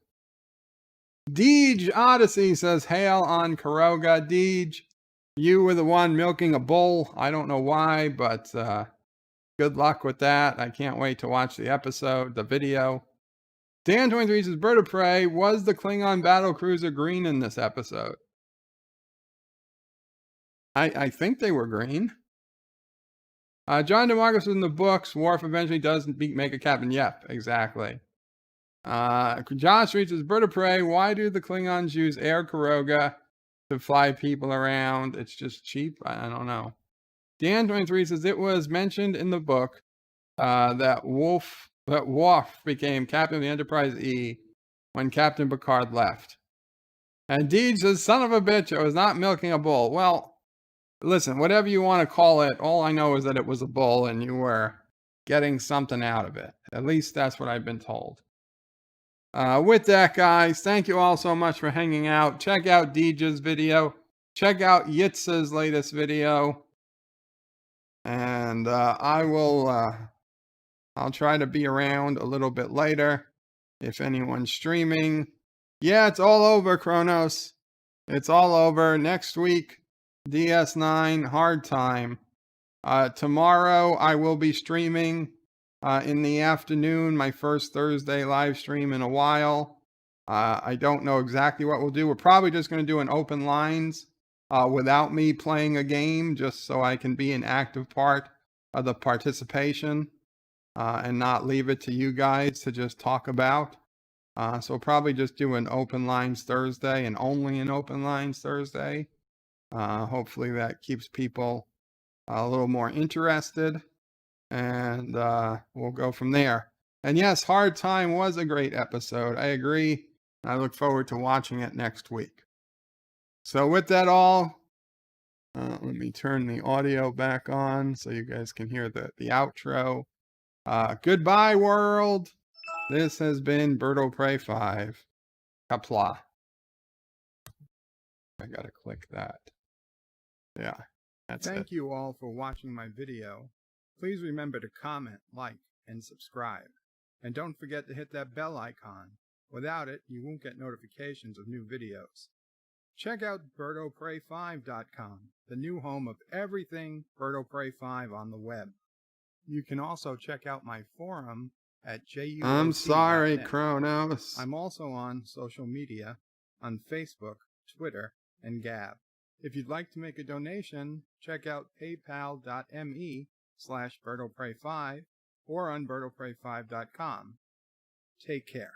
[SPEAKER 8] Deej Odyssey says, hail on Karoga. Deej, you were the one milking a bull. I don't know why, but good luck with that. I can't wait to watch the episode, the video. Dan23 says, Bird of Prey, was the Klingon battlecruiser green in this episode? I think they were green. John DeMarcus in the books, Worf eventually does make a captain. Yep, exactly. Josh reaches Bird of Prey. Why do the Klingons use air Karoga to fly people around? It's just cheap. I don't know. Dan23 says it was mentioned in the book that Worf became captain of the Enterprise E when Captain Picard left. And Deej says, son of a bitch, I was not milking a bull. Well, listen, whatever you want to call it, all I know is that it was a bull and you were getting something out of it. At least that's what I've been told. With that, guys, thank you all so much for hanging out. Check out Deej's video. Check out Yitz's latest video. And I'll try to be around a little bit later if anyone's streaming. Yeah, it's all over, Kronos. It's all over. Next week, DS9, Hard Time. Tomorrow, I will be streaming in the afternoon, my first Thursday live stream in a while. I don't know exactly what we'll do. We're probably just going to do an open lines without me playing a game, just so I can be an active part of the participation and not leave it to you guys to just talk about. So we'll probably just do an open lines Thursday and only an open lines Thursday. Hopefully that keeps people a little more interested, and we'll go from there. And yes, Hard Time was a great episode. I agree. I look forward to watching it next week. So with that all, let me turn the audio back on so you guys can hear the outro. Goodbye, world. This has been Birdo Prey 5. Qapla. I gotta click that. Yeah, that's it. Thank you all for watching my video. Please remember to comment, like, and subscribe. And don't forget to hit that bell icon. Without it, you won't get notifications of new videos. Check out BirdoPrey5.com, the new home of everything Birdo Prey 5 on the web. You can also check out my forum at JUOT.net. I'm sorry, Kronos. I'm also on social media, on Facebook, Twitter, and Gab. If you'd like to make a donation, check out paypal.me/BirdoPrey5 or on BirdoPrey5.com. Take care.